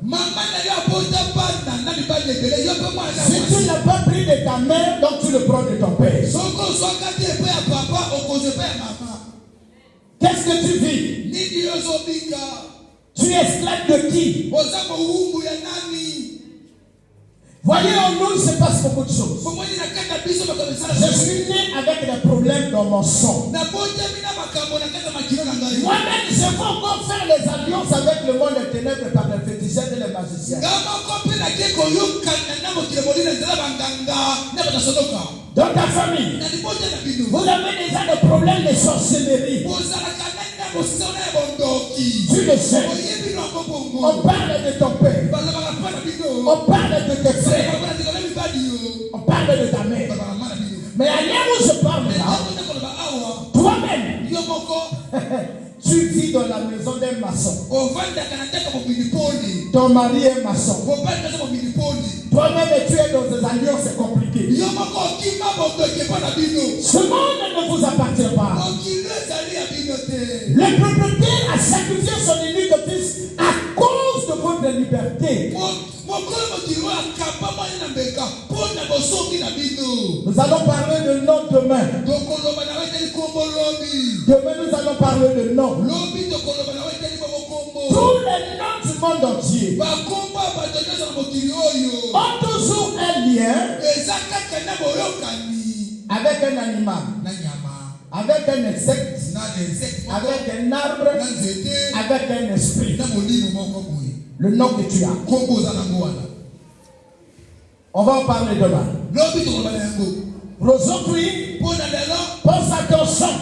Si tu n'as pas pris de ta mère, donc tu le prends de ton père. Qu'est-ce que tu vis? Tu es esclave de qui? Voyez, en nous, il se passe beaucoup de choses. Je suis né avec des problèmes dans mon sang. Moi-même, je veux encore faire les alliances avec le monde des ténèbres par les féticheurs et les magiciens. Dans ta famille, vous avez déjà des problèmes de sorcellerie. Tu le sais. On parle de ton père. On parle de tes frères. On parle de ta mère. Mais à l'heure où je parle là, toi-même, tu vis dans la maison d'un maçon. Ton mari est maçon. Toi-même, tu es dans des alliances compliquées. Ce monde ne vous appartient pas. Le propriétaire a sacrifié son unique fils à cause de votre liberté. Nous allons parler de nom demain. Demain, nous allons parler de nom. Tous les noms du monde entier ont toujours un lien avec un animal, avec un insecte, avec un arbre, avec un esprit. Le nom que tu as. On va en parler demain. Aujourd'hui, pense attention.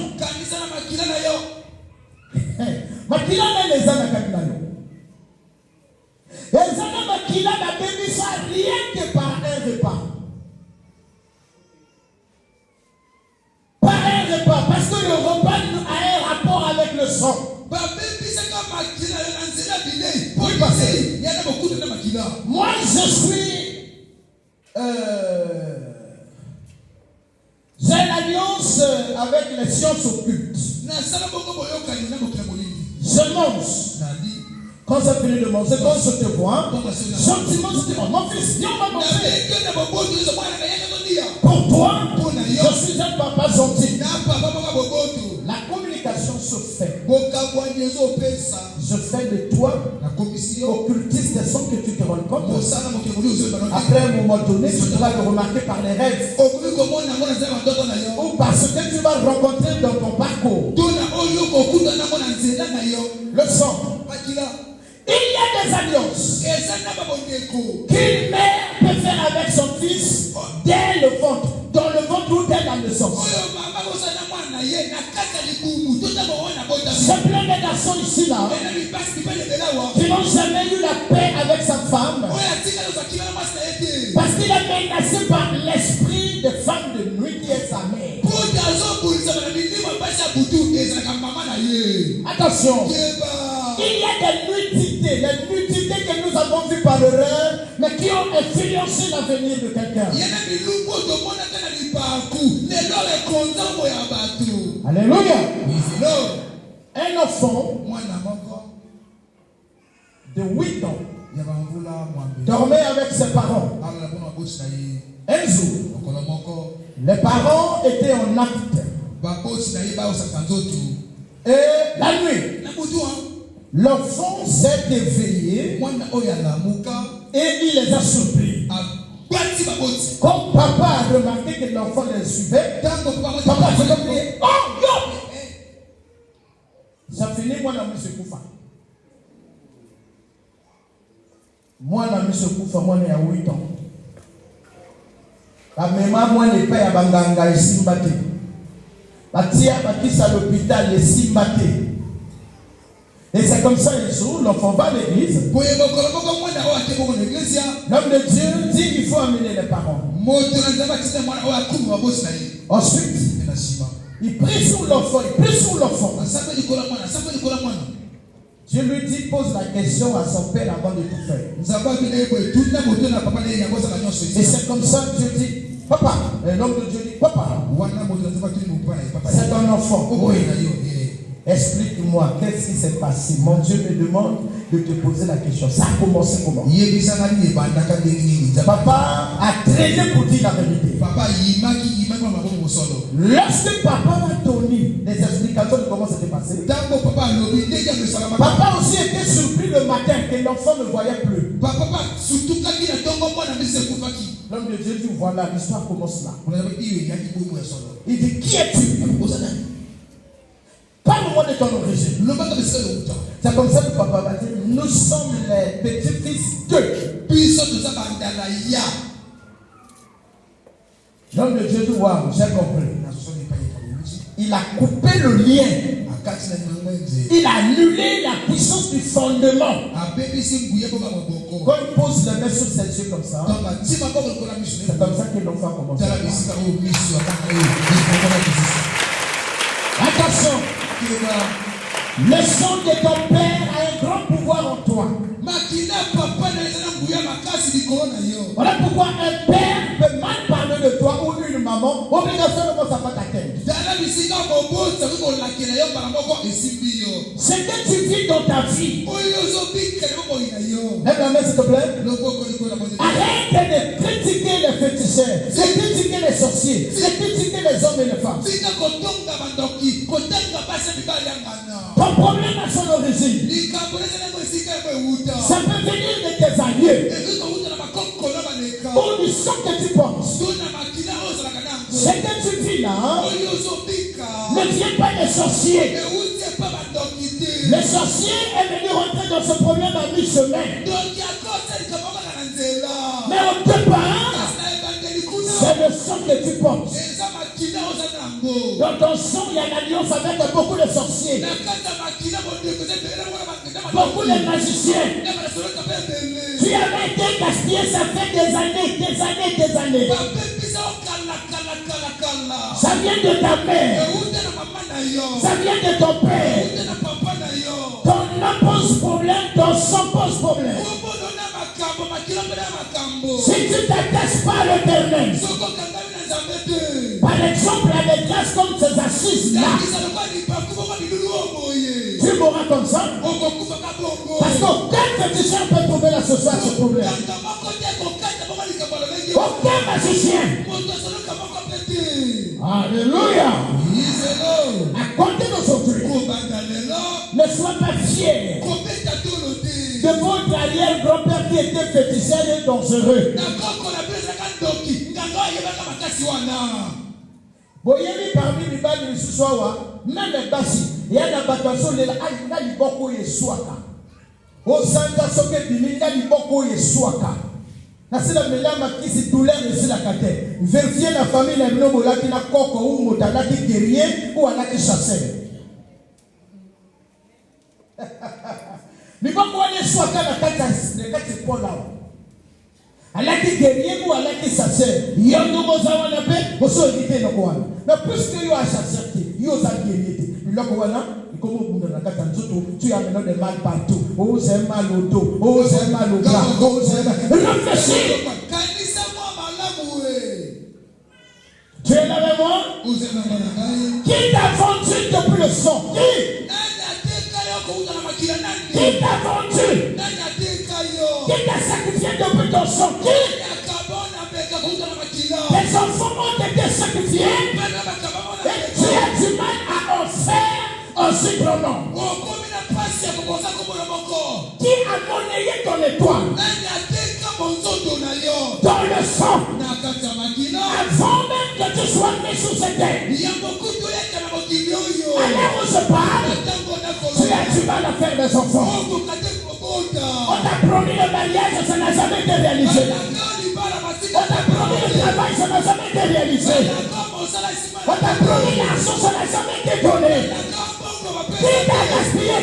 Makila na les ana kakilano. Les ana makila na béni ça rien que par un repas. Par un repas, parce que le repas a un rapport avec le sang. Moi je suis j'ai l'alliance avec les sciences occultes. Je mange. Quand ça finit de manger, quand je te vois, gentiment je te vois, mon fils, viens, on va manger. Pour toi, je suis un papa gentil. La communication se fait. Je fais de toi occultiste sans que tu te rendes compte. Après un moment donné, tu pourras le remarquer par les rêves. Ou parce que tu vas rencontrer dans ton parcours. Le sang. Il y a des alliances qu'une mère peut faire avec son fils dès le ventre, dans le ventre ou dès la naissance. C'est plein de garçons ici là qui n'ont jamais eu la paix avec sa femme parce qu'il est menacé par l'esprit de femme de nuit qui est sa mère. Attention, il y a des nudités, les nudités que nous avons vues par le rêve, mais qui ont influencé l'avenir de quelqu'un. Alléluia. Un enfant de 8 ans dormait avec ses parents. Un jour, Les parents étaient en acte. Et la nuit, l'enfant s'est éveillé et il les a surpris. Quand papa a remarqué que l'enfant les suivait, papa s'est dit, oh, yo! Ça finit, moi, dans M. Koufa. Moi, dans M. Koufa, moi, j'ai 8 ans. La mémoire, moi, n'est pas à Banganga et Simbate. Batia, Batissa à l'hôpital et Simbate. Et c'est comme ça, un jour, l'enfant va à l'église. L'homme de Dieu dit qu'il faut amener les parents. Ensuite, il prie sur l'enfant, Dieu lui dit, pose la question à son père avant de tout faire. Et c'est comme ça que Dieu dit, papa, l'homme de Dieu dit, papa, c'est un enfant. Oui. Explique-moi, qu'est-ce qui s'est passé? Mon Dieu me demande de te poser la question. Ça a commencé comment? Papa a traîné pour dire la vérité. Lorsque papa a donné les explications de comment c'était passé, papa aussi était surpris le matin que l'enfant ne voyait plus. L'homme de Dieu dit, voilà, l'histoire commence là. Il dit, qui es-tu? Parle-moi de ton origine. C'est comme ça que papa va dire, nous sommes les petits-fils d'eux. L'homme de Dieu dit, waouh, j'ai compris. Il a coupé le lien. Il a annulé la puissance du fondement. Quand il pose la main sur ses yeux comme ça, c'est comme ça que l'enfant commence. Attention, le sang de ton père a un grand pouvoir en toi. Voilà pourquoi un père peut mal parler de toi ou une maman, obligatoirement ça va t'atteindre. Ce que tu vis dans ta vie, lève la main s'il te plaît. Arrête de critiquer les féticheurs, de critiquer les sorciers, de critiquer les hommes et les femmes. Ton problème a son origine. Ça peut venir de tes alliés ou du sang que tu portes. Ce que tu vis là ne vient pas des sorciers. Les sorciers est venu rentrer dans ce problème à mi-chemin. Mais au départ, c'est le sang que tu portes. Dans ton sang, il y a une alliance avec beaucoup de sorciers. Beaucoup de magiciens. Tu avais été gaspillé, ça fait des années. Ça vient de ta mère. Ça vient de ton père. Ton nom pose problème, ton sang pose problème. Si tu t'attaches pas à l'éternel, par exemple, à des classes comme ces assises-là, tu mourras comme ça. Parce qu'aucun féticheur peut trouver la solution à ce problème. Aucun magicien. Alléluia. À compter d'aujourd'hui, ne sois pas fier de votre arrière-grand-père qui était féticheur et dangereux. Boyeli parmi les balles de Soussoua, même les bassi, il y a la bataille de la Aïna Liboko et Souaka. Au Santa Soke Biminga Liboko et Souaka. C'est la meilleure qui s'est douleur et c'est la catère. Vérifiez la famille, la nobola qui n'a coco ou motala qui guerrier ou à la qui chasseur. Mais comment on est Souaka la catère, les gars c'est pas là. Alaki guerrier ou alaki chasseur. Yondo mozawana pe, boso éviter le koala. Mais puisque yo a chasseur, yo a guerrier. Le koala, comme au bout de la carte, tu as maintenant des mal partout. Oh, c'est mal au dos. Oh, c'est mal au bras. Oh, c'est mal. Réfléchis. Tu es là avec moi? Qui t'a vendu depuis le sang? Qui t'a vendu? Qui t'a sacrifié depuis ton sang? Qui? Tes enfants sacrifier et tu as du mal à en faire aussi grand nombre. Qui a monnayé ton étoile dans le sang avant même que tu sois mis sous cette terre. À l'heure où je parle, tu as du mal à faire des enfants. On t'a promis le mariage, ça n'a jamais été réalisé. On t'a promis le travail, ça n'a jamais été réalisé. On t'a promis l'argent, ça n'a jamais été donné. Qui t'a gaspillé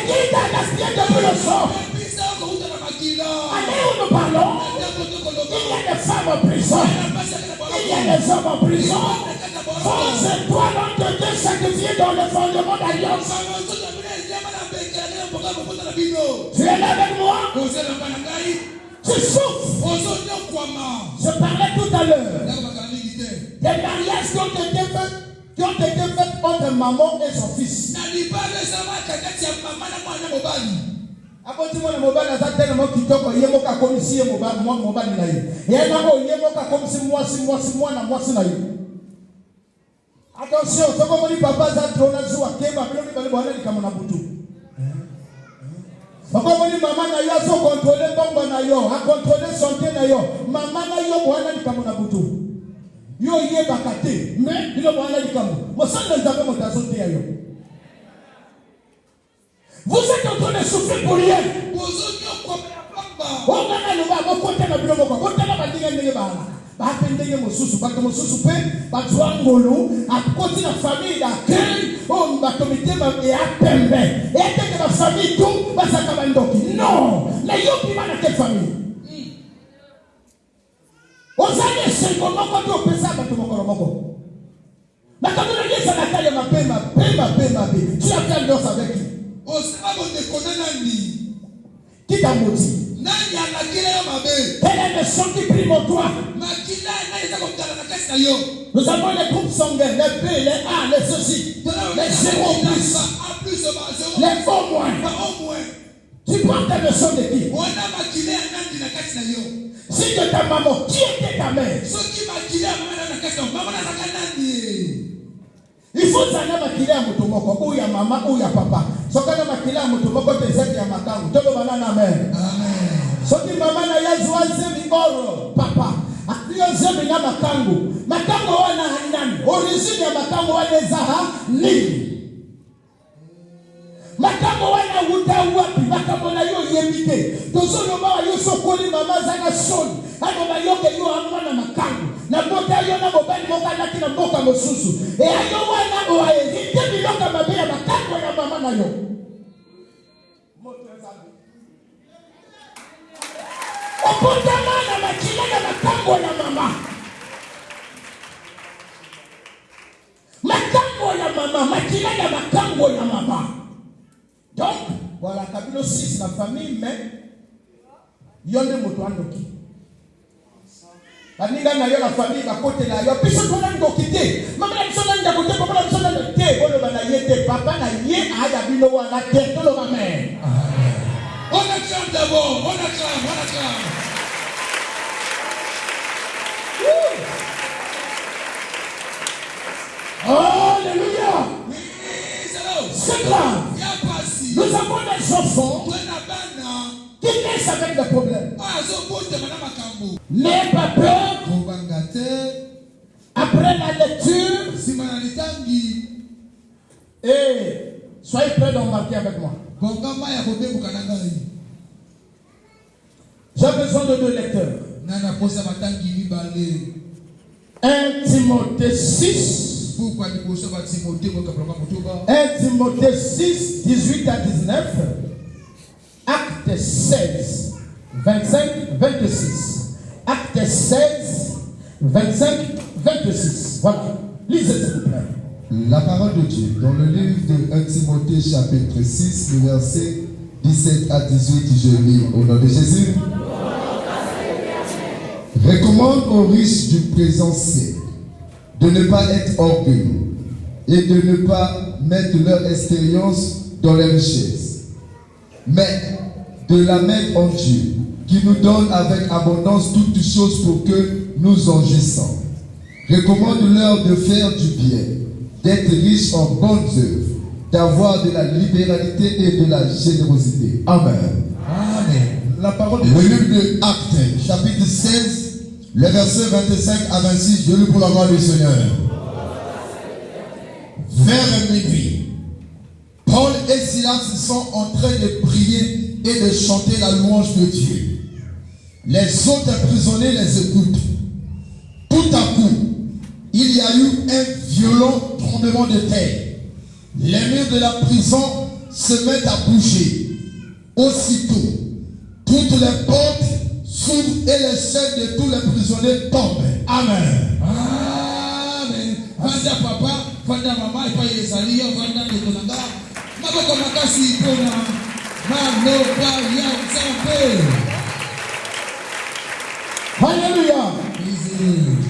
depuis le sang? À l'heure où nous parlons, il y a des femmes en prison. Il y a des hommes en prison. Vos étoiles ont été sacrifiées dans le fondement d'alliance. Tu es là avec moi? Tu souffres. Je parlais tout à l'heure des mariages qui ont été faits entre maman et son fils. Aboti mwana mobali aza tellement kitoko ye moka komisi ye mobali na ye. Ye na ko ye moka komisi mwana mwasi na ye. Attention, soko moni papa za trona zuwa keba biloni bale bwana likamona butu. Soko moni mama na yo so contrôler bongo na yo, a contrôler santé na yo. Mama na yo bwana likamona butu. Yo ye bakate, mais bilo bwana likamo. Mosana nzabe motazo te yo. Vous êtes en train de souffrir pour rien. On a le bas, on compte la bilomo, on compte la bandingue de bala. Bapendenge mosusu, bato mosusu pe, batwa ngolo, a côté la famille d'accueil, on batomité et à pembe. Et à que la famille tout, basaka bandoki. Non, mais yo qui va dans quelle famille? On s'en est c'est comment quand on peut ça, bato mokoromoko. Mais quand on dit ça, la taille ma pema, tu as fait l'os avec qui? Qui t'a maudit? Quel est le sang qui prime en toi? Nous avons les groupes sanguins, les B, les A, les ceci, les 0 plus, les O moins. Tu portes le sang de qui? Si de ta maman, qui était ta mère? Il faut savoir makile ya moto moko ou ya mama ou ya papa. Sokana makile ya moto moko tezaki ya makangu. Todo banana amen. Amen. Soki mama na ya zwa zemi oro papa. Akiyo zemi na makangu. Makangu wana nani? Origine ya makangu wana zaha nini? Makangu wana wuta wapi? Makangu na yo yemite. Tozo no ba yo sokoli mama zanga soni. Ano ba yo ke yo amana makangu. Na mboka yo na mobali moka na kina mboka mosusu. E ayo wana o aezite biloka mabe ya makango ya mama na yo. Opotama na makila ya makango ya mama. Makango ya mama, makila ya makango ya mama. Donc, voilà, Kabilo 6, la famille, mais yonde moto andoki. Aninga na yo la famille ba côté la yo biso tona ndokité mama na biso na côté papa na biso na té bolo bana yete papa na ye aya bino wana té to lo amen. On acclame d'abord, on acclame. Alléluia. C'est là. Nous avons des enfants qui naissent avec des problèmes. N'aie pas peur. Après la lecture, et soyez prêts d'embarquer avec moi. J'ai besoin de 2 lecteurs. 1 Timothée 6. 1 Timothée 6, 18 à 19. Acte 16, 25, 26. Acte 16, 25, 26. Voilà. Lisez s'il vous plaît. La parole de Dieu, dans le livre de 1 Timothée chapitre 6, le verset 17 à 18, je lis au nom de Jésus. Recommande aux riches du présent siècle de ne pas être orgueilleux et de ne pas mettre leur expérience dans les richesses, mais de la mettre en Dieu, qui nous donne avec abondance toutes choses pour que nous en jouissions. Recommande-leur de faire du bien, d'être riches en bonnes œuvres, d'avoir de la libéralité et de la générosité. Amen. Amen. La parole de Dieu. Le livre de Actes, chapitre 16, le verset 25 à 26, je lis pour la gloire du Seigneur. Vers minuit, Paul et Silas sont en train de prier et de chanter la louange de Dieu. Les autres prisonniers les écoutent. Tout à coup, il y a eu un violent tremblement de terre. Les murs de la prison se mettent à bouger. Aussitôt, toutes les portes s'ouvrent et les chaînes de tous les prisonniers tombent. Amen. Amen. Vanda papa, vanda mama, et pas Yesalia, vanda Nekonanga. Maboko makasi pona. Mano pa ya sampe. Alléluia.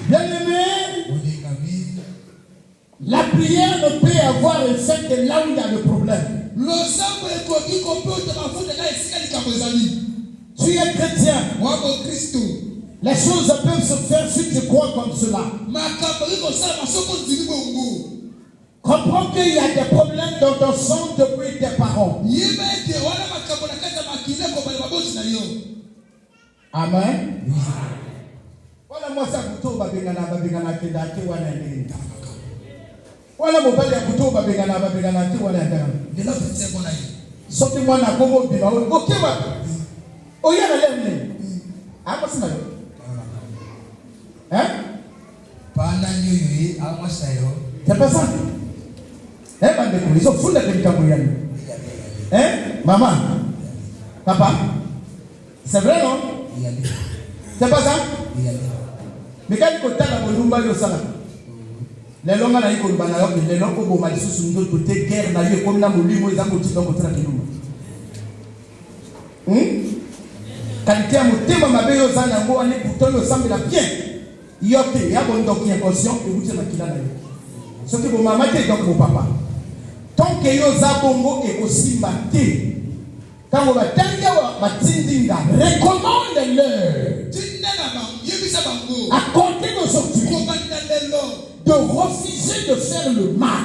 Bien-aimé, la prière ne peut avoir effet que là où il y a le problème. Tu es chrétien. Les choses peuvent se faire si tu crois comme cela. Comprends qu'il y a des problèmes dans ton sang depuis tes parents. Amen. Voilà moi ça kuto babengana kenda ke wana ndeni. Wala mobali ya kuto babengana ke wana ndani. De la petite bona yi. Soki mwana komo bima okewa. Oya na lemne. Apa sima yo? Hein? Panda nyoyi amasayo. C'est pas ça. Bande ko iso funda ke bikambo yani. Maman. Papa. C'est vrai non? C'est pas ça? Mais quand tu as la bolumba yo sala. Les longa na iko bana yo les longa ko ma lisusu ndo côté guerre na yo comme na molimo eza ko tika ko tra kiluma. Qualité ya motema mabe yo zana ngo ani putoyo sambela bien. Yote ya bon donc inconscient et vous te makila na yo. Ce que vos maman te donc mon papa. Tant que yo za bongo e ko simba te. Quand on va tanga wa tindinga recommande-leur. À compter d'aujourd'hui, de refuser de faire le mal.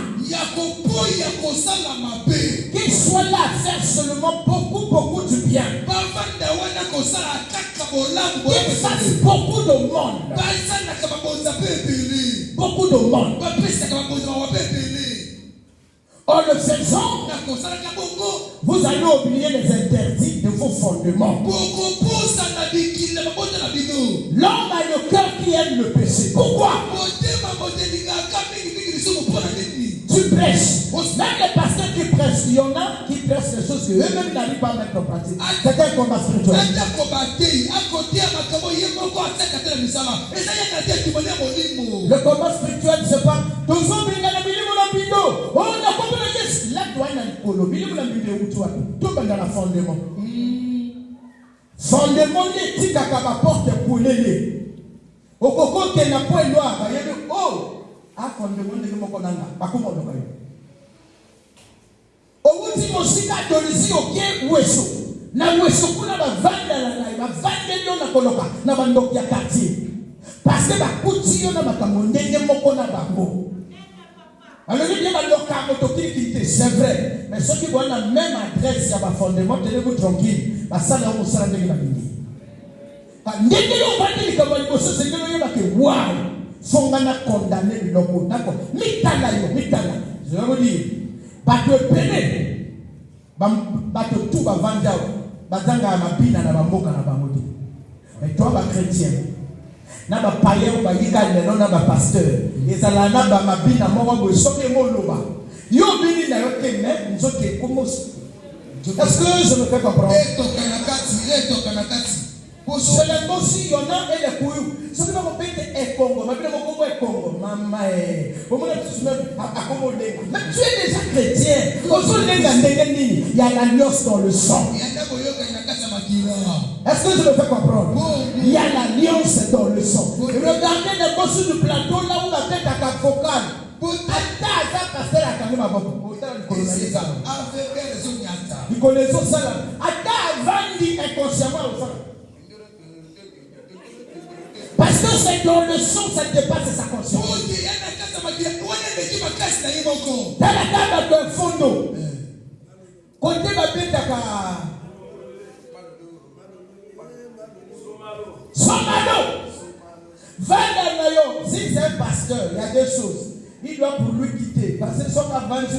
Qu'il soit là à faire seulement beaucoup du bien. Qu'il fasse beaucoup de monde. Beaucoup de monde. En le faisant, vous allez oublier les interdits de vos fondements. L'homme a le cœur qui aime le péché. Pourquoi? Tu prêches. Même les pasteurs qui prêchent, il y en a qui prêchent des choses que eux-mêmes n'arrivent pas à mettre en pratique. C'est un combat spirituel. Le combat spirituel, c'est pas fondement les tika kaba porte pour les okoko ke na po elwa ba yebe oh a fondement de mo konanga ba ko mo do kayo owuti mo sika dolisi oke weso na weso kuna ba vanda la ba vanda yo na koloka na ba ndok ya quartier parce que ba kuti yo na makambo ndenge moko na bango. Alors il y a le c'est vrai, mais ceux qui voient la même adresse, il y a un fondement, tenez-vous tranquille. Ça là où ça là n'est pas fini. Quand on va dire que c'est que nous avons waouh, faut qu'on condamner le logo, d'accord. Mitala. Je vais vous dire, bateau péné, bateau tout va vendre, bazanga mapina na bamboka na bamodi. Mais toi, ba chrétien. Na ba païen ba yika lelo na ba pasteur ezala na ba mabina moko bo soke moloba yo bini na yo ke me nzoke komos. Est-ce que je me fais comprendre? C'est les mots si y en a et les couilles. Ce qui va me payer est Congo. Ma vie est Congo. Maman est. Mais tu es déjà chrétien. Il y a l'alliance dans le sang. Est-ce que je me fais comprendre? Il y a l'alliance dans le sang. Regardez les mots sur le plateau là où la tête à ta vocale. Il connaît ça. Attends, Vandi inconsciemment. Parce que c'est dans le son, ça dépasse sa conscience. Dans la table de fondo. Côté ma bête Somalo. Vandanayo, si c'est un pasteur, il y a deux choses. Il doit pour lui quitter. Parce que son avantage,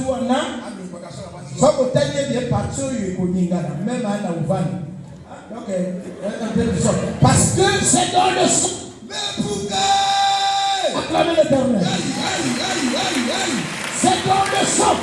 son côté bien parti, il est même à Naouvan. Parce que c'est dans le son. Acclamez l'Éternel. C'est dans le son.